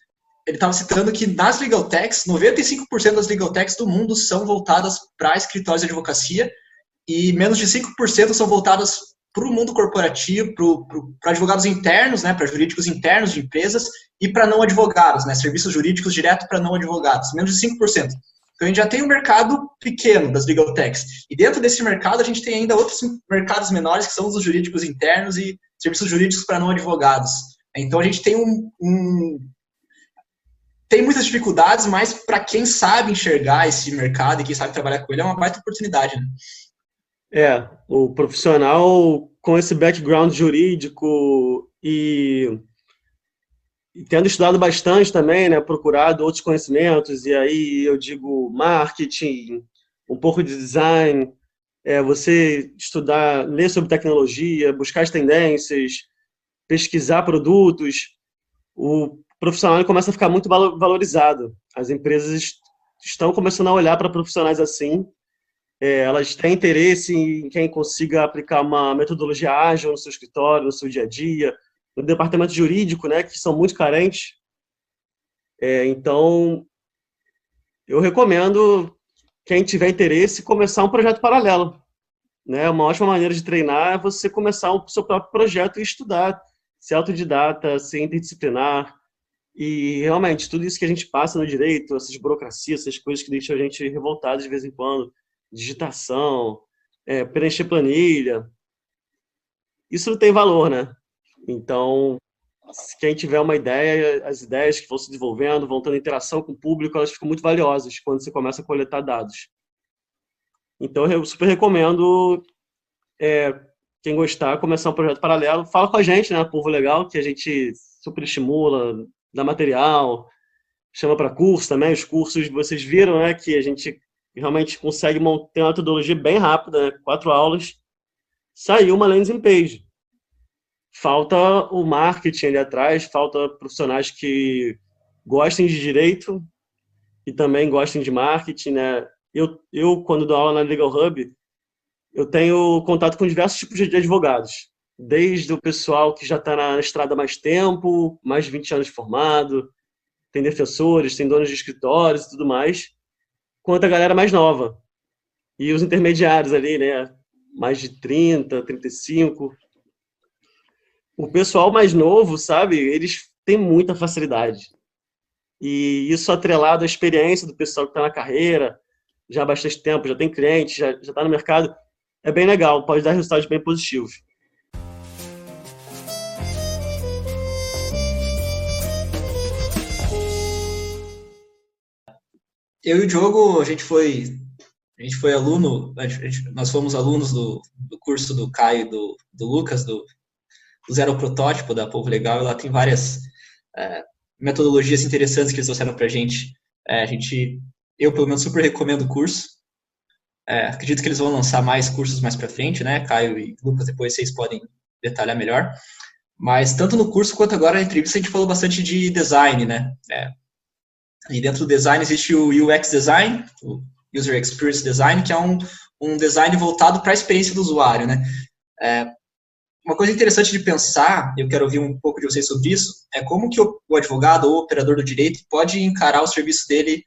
Ele estava citando que nas legal techs, 95% das legal techs do mundo são voltadas para escritórios de advocacia e menos de 5% são voltadas para o mundo corporativo, para advogados internos, né, para jurídicos internos de empresas e para não advogados, né, serviços jurídicos direto para não advogados, menos de 5%. Então a gente já tem um mercado pequeno das legal techs. E dentro desse mercado a gente tem ainda outros mercados menores que são os jurídicos internos e serviços jurídicos para não advogados. Então a gente tem tem muitas dificuldades, mas para quem sabe enxergar esse mercado e quem sabe trabalhar com ele, é uma baita oportunidade, né? O profissional com esse background jurídico e tendo estudado bastante também, né, procurado outros conhecimentos, e aí eu digo marketing, um pouco de design, você estudar, ler sobre tecnologia, buscar as tendências, pesquisar produtos, o profissional começa a ficar muito valorizado. As empresas estão começando a olhar para profissionais assim, elas têm interesse em quem consiga aplicar uma metodologia ágil no seu escritório, no seu dia a dia, no departamento jurídico, né, que são muito carentes. Então, eu recomendo quem tiver interesse começar um projeto paralelo, né? Uma ótima maneira de treinar é você começar o seu próprio projeto e estudar, ser autodidata, ser interdisciplinar. E, realmente, tudo isso que a gente passa no direito, essas burocracias, essas coisas que deixam a gente revoltado de vez em quando, digitação, preencher planilha, isso não tem valor, né? Então, quem tiver uma ideia, as ideias que vão se desenvolvendo, vão tendo interação com o público, elas ficam muito valiosas quando você começa a coletar dados. Então, eu super recomendo, quem gostar, começar um projeto paralelo. Fala com a gente, né, Povo Legal, que a gente super estimula, dá material, chama para curso também. Os cursos, vocês viram, né, que a gente realmente consegue ter uma metodologia bem rápida, né, 4 aulas, saiu uma landing page. Falta o marketing ali atrás, falta profissionais que gostem de direito e também gostem de marketing, né? Eu quando dou aula na Legal Hub, eu tenho contato com diversos tipos de advogados, desde o pessoal que já está na estrada há mais tempo, mais de 20 anos de formado, tem defensores, tem donos de escritórios e tudo mais, quanto a galera mais nova. E os intermediários ali, né? Mais de 30, 35. O pessoal mais novo, sabe, eles têm muita facilidade. E isso atrelado à experiência do pessoal que está na carreira, já há bastante tempo, já tem cliente, já está no mercado, é bem legal, pode dar resultados bem positivos. Eu e o Diogo, a gente foi aluno, nós fomos alunos do curso do Caio e do Lucas, do Zero Protótipo, da Povo Legal, e lá tem várias metodologias interessantes que eles trouxeram para a gente. Eu, pelo menos, super recomendo o curso. Acredito que eles vão lançar mais cursos mais para frente, né? Caio e Lucas, depois vocês podem detalhar melhor. Mas, tanto no curso quanto agora na entrevista, a gente falou bastante de design, né? E dentro do design existe o UX Design, o User Experience Design, que é um design voltado para a experiência do usuário, né? Uma coisa interessante de pensar, eu quero ouvir um pouco de vocês sobre isso, é como que o advogado ou o operador do direito pode encarar o serviço dele,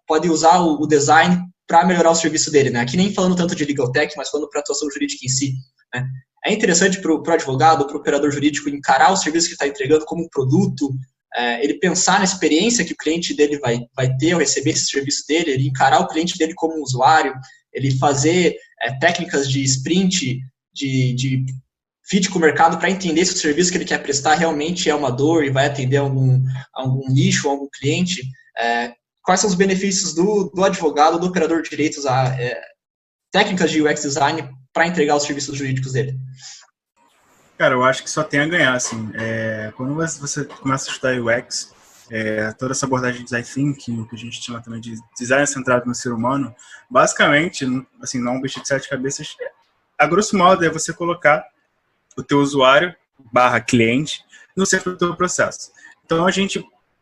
pode usar o design para melhorar o serviço dele, né? Aqui nem falando tanto de legal tech, mas falando para a atuação jurídica em si, né? É interessante para o advogado, para o operador jurídico encarar o serviço que está entregando como um produto, ele pensar na experiência que o cliente dele vai ter ao receber esse serviço dele, ele encarar o cliente dele como um usuário, ele fazer técnicas de sprint, de fit com o mercado para entender se o serviço que ele quer prestar realmente é uma dor e vai atender algum nicho, algum cliente. Quais são os benefícios do advogado, do operador de direitos, técnicas de UX design para entregar os serviços jurídicos dele? Cara, eu acho que só tem a ganhar, assim. Quando você começa a estudar UX, toda essa abordagem de design thinking, que a gente chama também de design centrado no ser humano, basicamente, assim, não é um bicho de 7 cabeças, a grosso modo é você colocar o teu usuário / cliente no centro do teu processo. Então,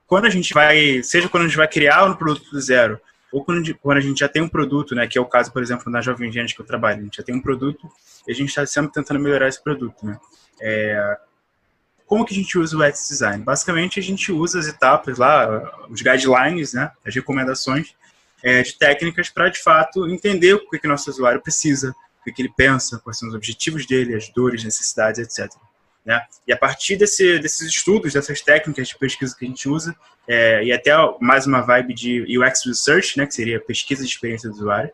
quando a gente vai criar um produto do zero, ou quando a gente já tem um produto, né, que é o caso, por exemplo, na Jovem Gente que eu trabalho, a gente já tem um produto e a gente está sempre tentando melhorar esse produto, né? Como que a gente usa o UX Design? Basicamente, a gente usa as etapas lá, os guidelines, né, as recomendações de técnicas para, de fato, entender o que o nosso usuário precisa, o que ele pensa, quais são os objetivos dele, as dores, necessidades, etc. Né? E a partir desses estudos, dessas técnicas de pesquisa que a gente usa, e até mais uma vibe de UX Research, né, que seria pesquisa de experiência do usuário,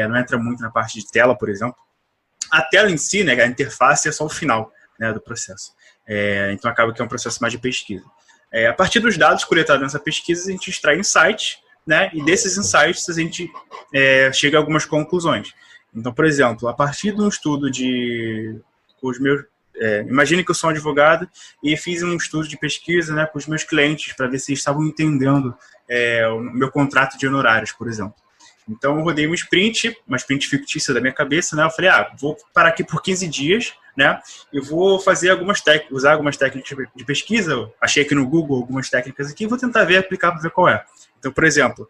não entra muito na parte de tela, por exemplo. A tela em si, né, a interface é só o final, né, do processo. Então acaba que é um processo mais de pesquisa. A partir dos dados coletados nessa pesquisa, a gente extrai insights, né? E desses insights a gente chega a algumas conclusões. Então, por exemplo, a partir de um estudo com os meus... imagine que eu sou um advogado e fiz um estudo de pesquisa, né, com os meus clientes para ver se eles estavam entendendo o meu contrato de honorários, por exemplo. Então, eu rodei uma sprint fictícia da minha cabeça, né? Eu falei, vou parar aqui por 15 dias, né? E vou fazer usar algumas técnicas de pesquisa. Eu achei aqui no Google algumas técnicas aqui e vou tentar aplicar para ver qual é. Então, por exemplo,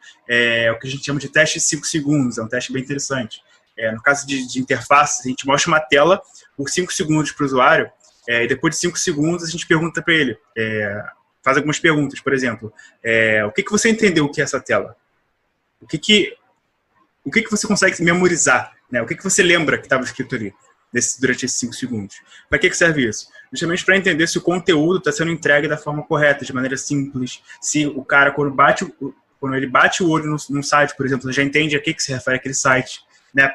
o que a gente chama de teste de 5 segundos, é um teste bem interessante. No caso de interface, a gente mostra uma tela por 5 segundos para o usuário, e depois de 5 segundos a gente pergunta para ele, faz algumas perguntas, por exemplo, o que você entendeu que é essa tela? O que você consegue memorizar? Né? O que você lembra que estava escrito ali durante esses 5 segundos? Para que serve isso? Justamente para entender se o conteúdo está sendo entregue da forma correta, de maneira simples, se o cara, quando ele bate o olho num site, por exemplo, já entende a que se refere aquele site, né?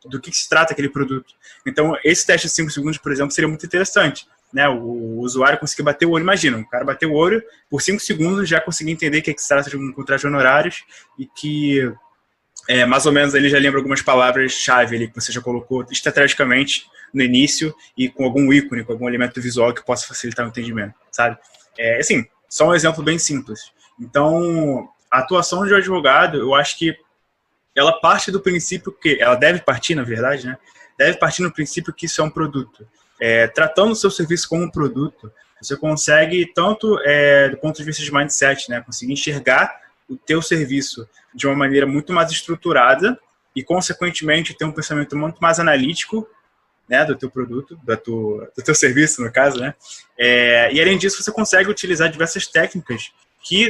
Do que se trata aquele produto. Então, esse teste de 5 segundos, por exemplo, seria muito interessante, né? O usuário conseguir bater o olho, imagina, o cara bateu o olho, por 5 segundos já conseguir entender que se trata de um contrato de honorários e que mais ou menos ele já lembra algumas palavras-chave ali que você já colocou estrategicamente no início e com algum ícone, com algum elemento visual que possa facilitar o entendimento, sabe? Assim, só um exemplo bem simples. Então, a atuação de um advogado, eu acho que ela parte do princípio que... Ela deve partir, na verdade, né? Deve partir no princípio que isso é um produto. Tratando o seu serviço como um produto, você consegue, tanto do ponto de vista de mindset, né? Conseguir enxergar o teu serviço de uma maneira muito mais estruturada e, consequentemente, ter um pensamento muito mais analítico, né, do teu produto, do teu serviço, no caso, né? E, além disso, você consegue utilizar diversas técnicas que,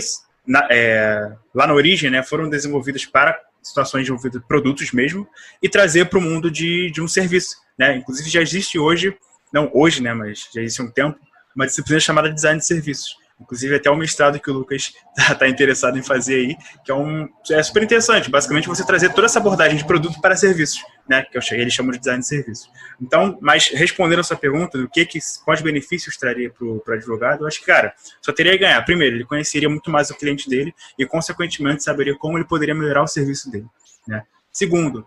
lá na origem, né, foram desenvolvidas para situações de produtos mesmo e trazer para o mundo de um serviço, né? Inclusive, já existe hoje, não hoje, né, mas já existe há um tempo, uma disciplina chamada Design de Serviços. Inclusive, até o mestrado que o Lucas está interessado em fazer aí, que é super interessante. Basicamente, você trazer toda essa abordagem de produto para serviços, né? Que eles chamam de design de serviços. Então, mas respondendo a sua pergunta, quais benefícios traria para o advogado, eu acho que, cara, só teria a ganhar. Primeiro, ele conheceria muito mais o cliente dele e, consequentemente, saberia como ele poderia melhorar o serviço dele, né? Segundo,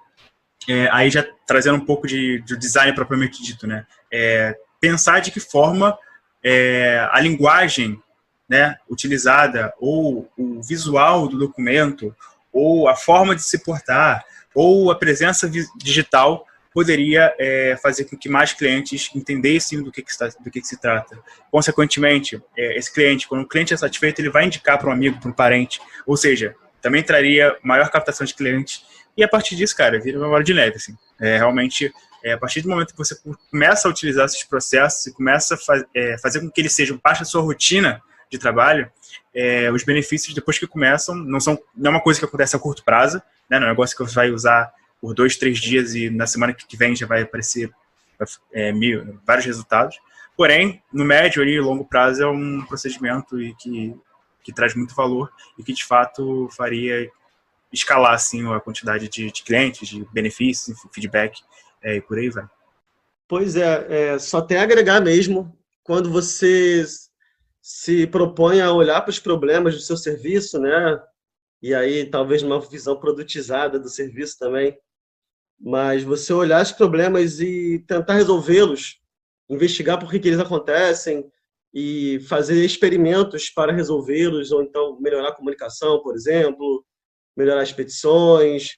aí já trazendo um pouco de design propriamente dito, né? Pensar de que forma a linguagem, né, utilizada, ou o visual do documento, ou a forma de se portar, ou a presença digital poderia fazer com que mais clientes entendessem do que se trata. Consequentemente, esse cliente, quando o cliente é satisfeito, ele vai indicar para um amigo, para um parente, ou seja, também traria maior captação de clientes, e a partir disso, cara, vira uma bola de neve, assim. Realmente, a partir do momento que você começa a utilizar esses processos e começa a fazer com que eles sejam parte da sua rotina de trabalho, os benefícios depois que começam não é uma coisa que acontece a curto prazo, né? Não é um negócio que você vai usar por 2, 3 dias e na semana que vem já vai aparecer vários resultados. Porém, no médio e longo prazo é um procedimento que traz muito valor e que de fato faria escalar assim, a quantidade de clientes, de benefícios, feedback, e por aí vai. Pois só tem a agregar mesmo quando você se propõe a olhar para os problemas do seu serviço, né? E aí talvez uma visão produtizada do serviço também, mas você olhar os problemas e tentar resolvê-los, investigar por que eles acontecem e fazer experimentos para resolvê-los, ou então melhorar a comunicação, por exemplo, melhorar as petições,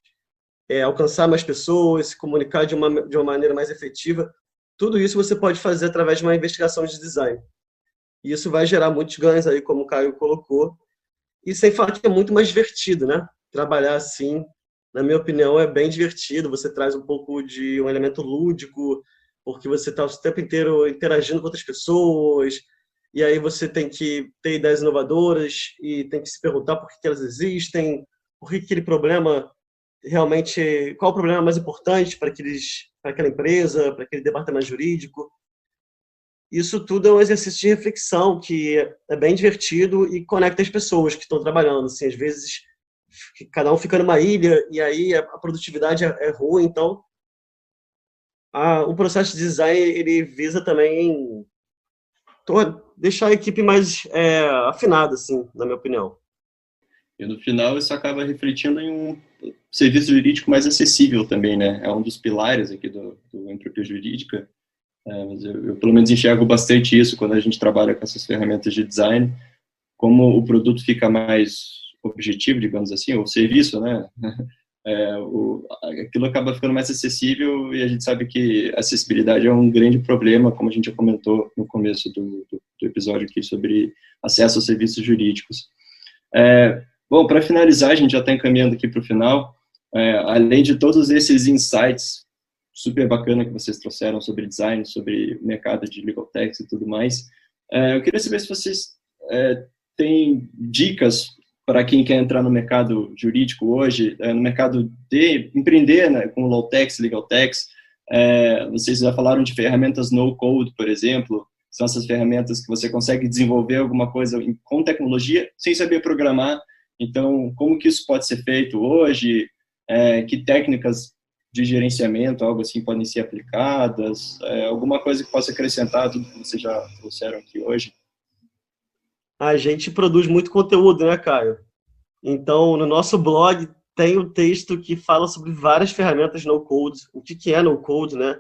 alcançar mais pessoas, se comunicar de uma maneira mais efetiva. Tudo isso você pode fazer através de uma investigação de design. E isso vai gerar muitos ganhos aí, como o Caio colocou. E sem falar que é muito mais divertido, né? Trabalhar assim, na minha opinião, é bem divertido. Você traz um pouco de um elemento lúdico, porque você está o tempo inteiro interagindo com outras pessoas, e aí você tem que ter ideias inovadoras e tem que se perguntar por que elas existem, por que aquele problema realmente... Qual o problema mais importante para aquela empresa, para aquele departamento jurídico. Isso tudo é um exercício de reflexão que é bem divertido e conecta as pessoas que estão trabalhando. Assim, às vezes, cada um fica numa ilha e aí a produtividade é ruim. Então, o processo de design ele visa também deixar a equipe mais afinada, assim, na minha opinião. E no final isso acaba refletindo em um serviço jurídico mais acessível também, né? É um dos pilares aqui do Entropia Jurídica. Mas eu pelo menos enxergo bastante isso quando a gente trabalha com essas ferramentas de design, como o produto fica mais objetivo, digamos assim, ou o serviço, né? Aquilo acaba ficando mais acessível e a gente sabe que acessibilidade é um grande problema, como a gente já comentou no começo do episódio aqui sobre acesso aos serviços jurídicos. Bom, para finalizar, a gente já está encaminhando aqui para o final, além de todos esses insights super bacana que vocês trouxeram sobre design, sobre mercado de legal tech e tudo mais, eu queria saber se vocês têm dicas para quem quer entrar no mercado jurídico hoje, no mercado de empreender, né, com low techs, legal techs. Vocês já falaram de ferramentas no code, por exemplo. São essas ferramentas que você consegue desenvolver alguma coisa com tecnologia sem saber programar. Então, como que isso pode ser feito hoje? Que técnicas de gerenciamento, algo assim, podem ser aplicadas? Alguma coisa que possa acrescentar tudo que vocês já trouxeram aqui hoje? A gente produz muito conteúdo, né, Caio? Então, no nosso blog tem um texto que fala sobre várias ferramentas no-code. O que é no-code, né?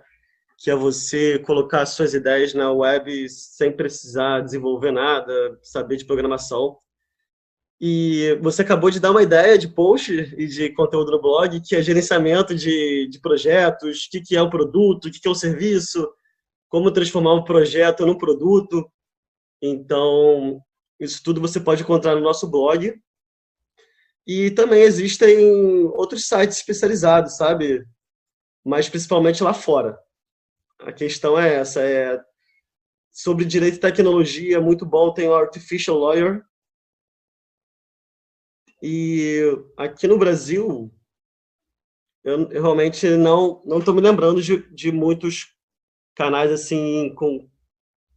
Que é você colocar suas ideias na web sem precisar desenvolver nada, saber de programação. E você acabou de dar uma ideia de post e de conteúdo no blog, que é gerenciamento de projetos, o que é um produto, o que é um serviço, como transformar um projeto num produto. Então, isso tudo você pode encontrar no nosso blog. E também existem outros sites especializados, sabe? Mas principalmente lá fora. A questão é essa. Sobre direito e tecnologia, muito bom, tem o Artificial Lawyer. E aqui no Brasil, eu realmente não estou me lembrando de muitos canais assim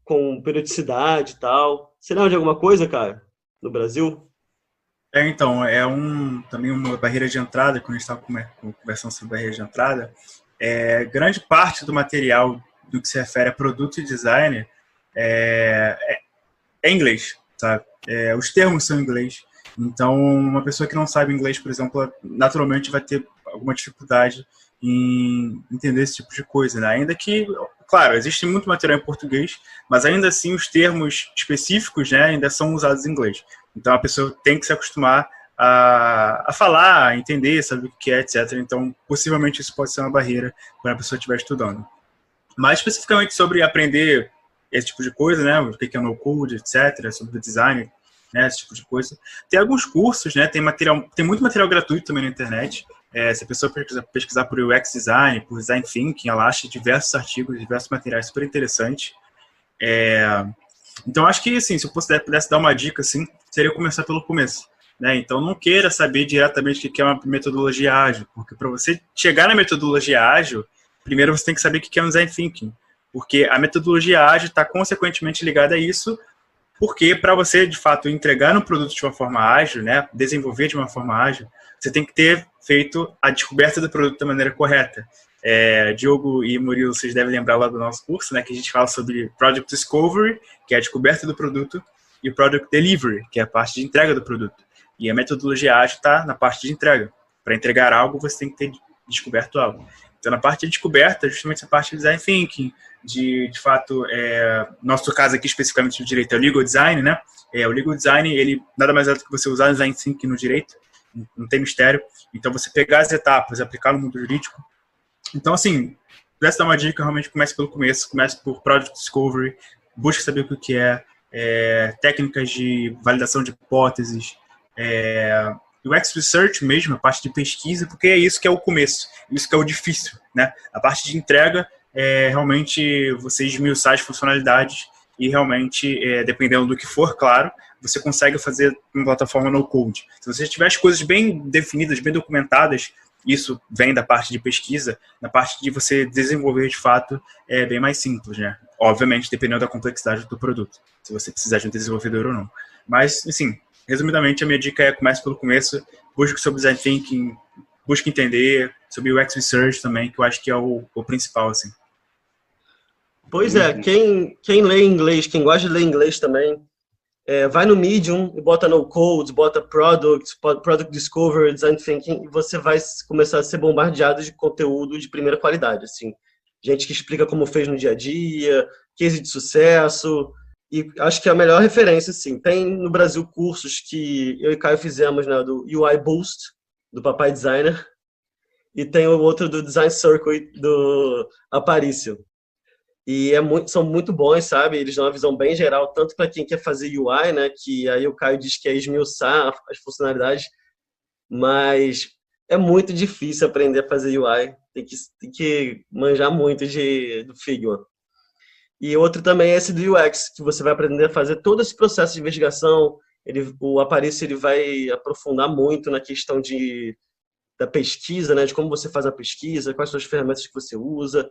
com periodicidade e tal. Você lembra de alguma coisa, cara, no Brasil? Então, também uma barreira de entrada, quando a gente estava conversando sobre barreira de entrada, grande parte do material do que se refere a produto e design é inglês, sabe? Os termos são em inglês. Então, uma pessoa que não sabe inglês, por exemplo, naturalmente vai ter alguma dificuldade em entender esse tipo de coisa, né? Ainda que, claro, existe muito material em português, mas ainda assim os termos específicos, né, ainda são usados em inglês. Então, a pessoa tem que se acostumar a falar, a entender, saber o que é, etc. Então, possivelmente isso pode ser uma barreira quando a pessoa estiver estudando. Mas, especificamente sobre aprender esse tipo de coisa, né, o que é no-code, etc., sobre design, né, esse tipo de coisa. Tem alguns cursos, né, tem muito material gratuito também na internet. Se a pessoa pesquisar por UX Design, por Design Thinking, ela acha diversos artigos, diversos materiais super interessantes. Então, acho que, assim, se eu pudesse dar uma dica, assim, seria começar pelo começo, né? Então, não queira saber diretamente o que é uma metodologia ágil, porque para você chegar na metodologia ágil, primeiro você tem que saber o que é um Design Thinking, porque a metodologia ágil está consequentemente ligada a isso. Porque para você, de fato, entregar um produto de uma forma ágil, né, desenvolver de uma forma ágil, você tem que ter feito a descoberta do produto da maneira correta. Diogo e Murilo, vocês devem lembrar lá do nosso curso, né, que a gente fala sobre Product Discovery, que é a descoberta do produto, e o Product Delivery, que é a parte de entrega do produto. E a metodologia ágil está na parte de entrega. Para entregar algo, você tem que ter descoberto algo. Então, na parte de descoberta, justamente essa parte de Design Thinking, de fato, nosso caso aqui especificamente do direito é o Legal Design, né? O Legal Design, ele nada mais é do que você usar Design Thinking no direito, não tem mistério. Então, você pegar as etapas e aplicar no mundo jurídico. Então, assim, pudesse dar uma dica, realmente comece pelo começo, comece por Product Discovery, busque saber o que técnicas de validação de hipóteses, UX Research mesmo, a parte de pesquisa, porque é isso que é o começo, isso que é o difícil, né? A parte de entrega realmente você esmiuçar as funcionalidades e realmente, dependendo do que for, claro, você consegue fazer uma plataforma no-code. Se você tiver as coisas bem definidas, bem documentadas, isso vem da parte de pesquisa, na parte de você desenvolver de fato é bem mais simples, né? Obviamente, dependendo da complexidade do produto, se você precisar de um desenvolvedor ou não. Mas, assim, resumidamente, a minha dica é comece pelo começo, busque sobre Design Thinking, busque entender sobre o UX Research também, que eu acho que é o principal, assim. Pois é, quem lê inglês, quem gosta de ler inglês também, vai no Medium e bota no code, bota product discovery, design thinking, e você vai começar a ser bombardeado de conteúdo de primeira qualidade, assim. Gente que explica como fez no dia a dia, case de sucesso, e acho que é a melhor referência, assim. Tem no Brasil cursos que eu e Caio fizemos, né, do UI Boost, do Papai Designer, e tem o outro do Design Circle, do Aparício. E são muito bons, sabe? Eles dão uma visão bem geral, tanto para quem quer fazer UI, né? Que aí o Caio diz que é esmiuçar as funcionalidades, mas é muito difícil aprender a fazer UI. Tem que manjar muito do Figma. E outro também é esse do UX, que você vai aprender a fazer todo esse processo de investigação. O Aparício ele vai aprofundar muito na questão da pesquisa, né? De como você faz a pesquisa, quais são as ferramentas que você usa.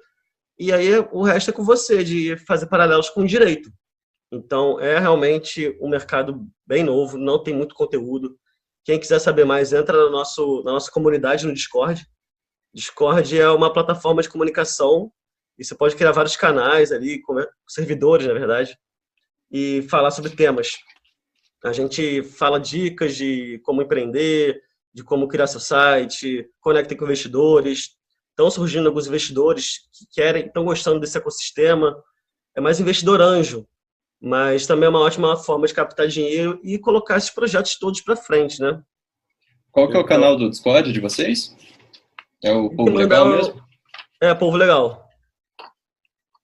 E aí o resto é com você, de fazer paralelos com o direito. Então, é realmente um mercado bem novo, não tem muito conteúdo. Quem quiser saber mais, entra na nossa comunidade no Discord. Discord é uma plataforma de comunicação e você pode criar vários canais ali, servidores, na verdade, e falar sobre temas. A gente fala dicas de como empreender, de como criar seu site, conecta com investidores. Estão surgindo alguns investidores que estão gostando desse ecossistema. É mais investidor anjo, mas também é uma ótima forma de captar dinheiro e colocar esses projetos todos para frente, né? Qual que é o canal do Discord de vocês? É o Povo Legal mesmo? Povo Legal.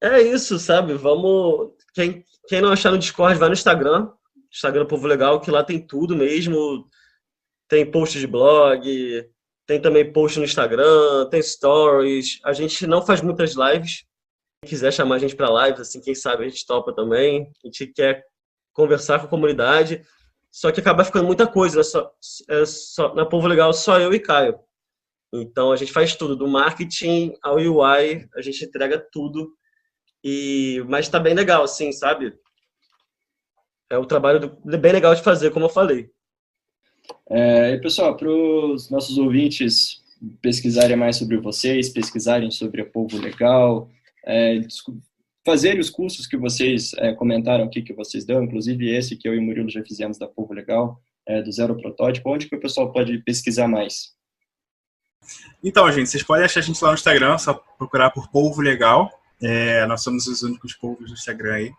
É isso, sabe? Vamos... Quem não achar no Discord, vai no Instagram Povo Legal, que lá tem tudo mesmo. Tem post de blog... Tem também post no Instagram, tem stories. A gente não faz muitas lives. Quem quiser chamar a gente para lives, assim, quem sabe a gente topa também. A gente quer conversar com a comunidade. Só que acaba ficando muita coisa. Na Povo Legal, só eu e Caio. Então, a gente faz tudo. Do marketing ao UI, a gente entrega tudo. Mas tá bem legal, assim, sabe? É um trabalho bem legal de fazer, como eu falei. E pessoal, para os nossos ouvintes pesquisarem mais sobre vocês, pesquisarem sobre a Povo Legal, fazerem os cursos que vocês comentaram aqui que vocês dão, inclusive esse que eu e o Murilo já fizemos da Povo Legal, do Zero Protótipo, onde que o pessoal pode pesquisar mais? Então, gente, vocês podem achar a gente lá no Instagram, só procurar por Povo Legal. Nós somos os únicos povos do Instagram aí.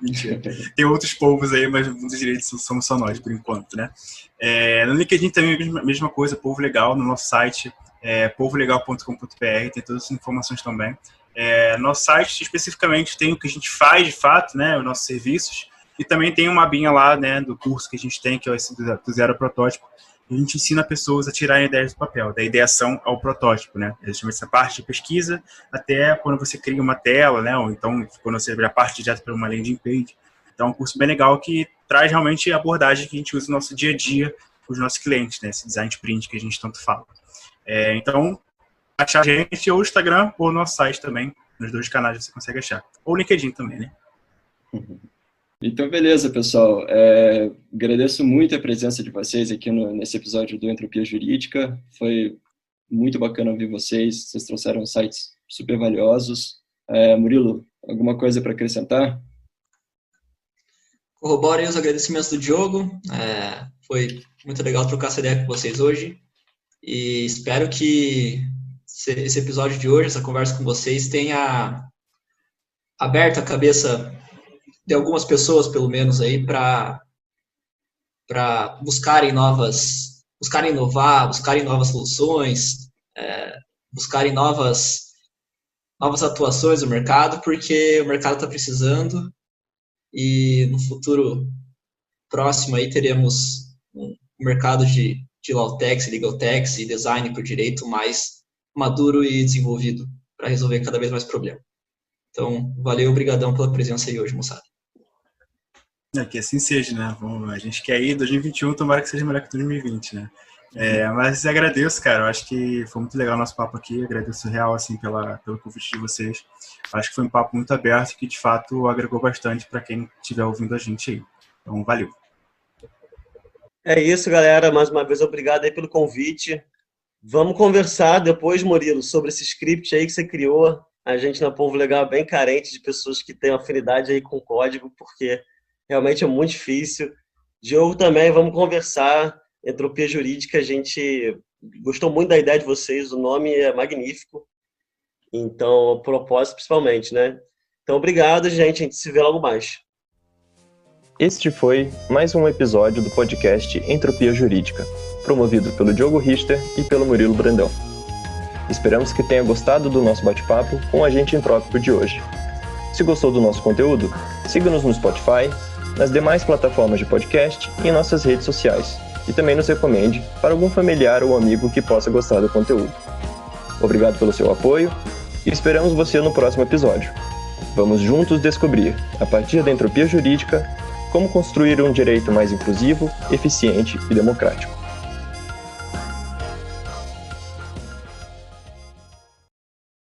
Mentira. Tem outros povos aí, mas dos direitos somos só nós, por enquanto, né? No LinkedIn também é a mesma coisa, Povo Legal, no nosso site, povolegal.com.br, tem todas as informações também. Nosso site, especificamente, tem o que a gente faz, de fato, né? Os nossos serviços, e também tem uma abinha lá, né, do curso que a gente tem, que é esse do Zero Protótipo. A gente ensina pessoas a tirarem ideias do papel, da ideação ao protótipo, né? A gente chama essa parte de pesquisa até quando você cria uma tela, né? Ou então quando você já parte direto para uma landing page. Então é um curso bem legal que traz realmente a abordagem que a gente usa no nosso dia a dia com os nossos clientes, né? Esse design sprint que a gente tanto fala. Então, achar a gente ou o Instagram ou o nosso site também. Nos dois canais você consegue achar. Ou o LinkedIn também, né? Então, beleza, pessoal. Agradeço muito a presença de vocês aqui nesse episódio do Entropia Jurídica. Foi muito bacana ouvir vocês. Vocês trouxeram insights super valiosos. Murilo, alguma coisa para acrescentar? Corroboro aí os agradecimentos do Diogo. Foi muito legal trocar essa ideia com vocês hoje. E espero que esse episódio de hoje, essa conversa com vocês, tenha aberto a cabeça de algumas pessoas, pelo menos, aí, para buscarem inovar, buscarem novas soluções, buscarem novas atuações no mercado, porque o mercado está precisando e no futuro próximo aí teremos um mercado de Lawtex, Legaltex e design por direito mais maduro e desenvolvido para resolver cada vez mais problemas. Então, valeu, obrigadão pela presença aí hoje, moçada. Que assim seja, né? A gente quer ir 2021, tomara que seja melhor que 2020, né? Mas agradeço, cara. Eu acho que foi muito legal o nosso papo aqui. Agradeço real, assim, pelo convite de vocês. Acho que foi um papo muito aberto que, de fato, agregou bastante para quem estiver ouvindo a gente aí. Então, valeu. É isso, galera. Mais uma vez, obrigado aí pelo convite. Vamos conversar depois, Murilo, sobre esse script aí que você criou. A gente na Povo Legal é bem carente de pessoas que têm afinidade aí com o código, porque realmente é muito difícil. Diogo também, vamos conversar. Entropia Jurídica, a gente gostou muito da ideia de vocês, o nome é magnífico. Então, o propósito principalmente, né? Então, obrigado, gente. A gente se vê logo mais. Este foi mais um episódio do podcast Entropia Jurídica, promovido pelo Diogo Richter e pelo Murilo Brandão. Esperamos que tenha gostado do nosso bate-papo com o agente entrópico de hoje. Se gostou do nosso conteúdo, siga-nos no Spotify, nas demais plataformas de podcast e em nossas redes sociais. E também nos recomende para algum familiar ou amigo que possa gostar do conteúdo. Obrigado pelo seu apoio e esperamos você no próximo episódio. Vamos juntos descobrir, a partir da entropia jurídica, como construir um direito mais inclusivo, eficiente e democrático.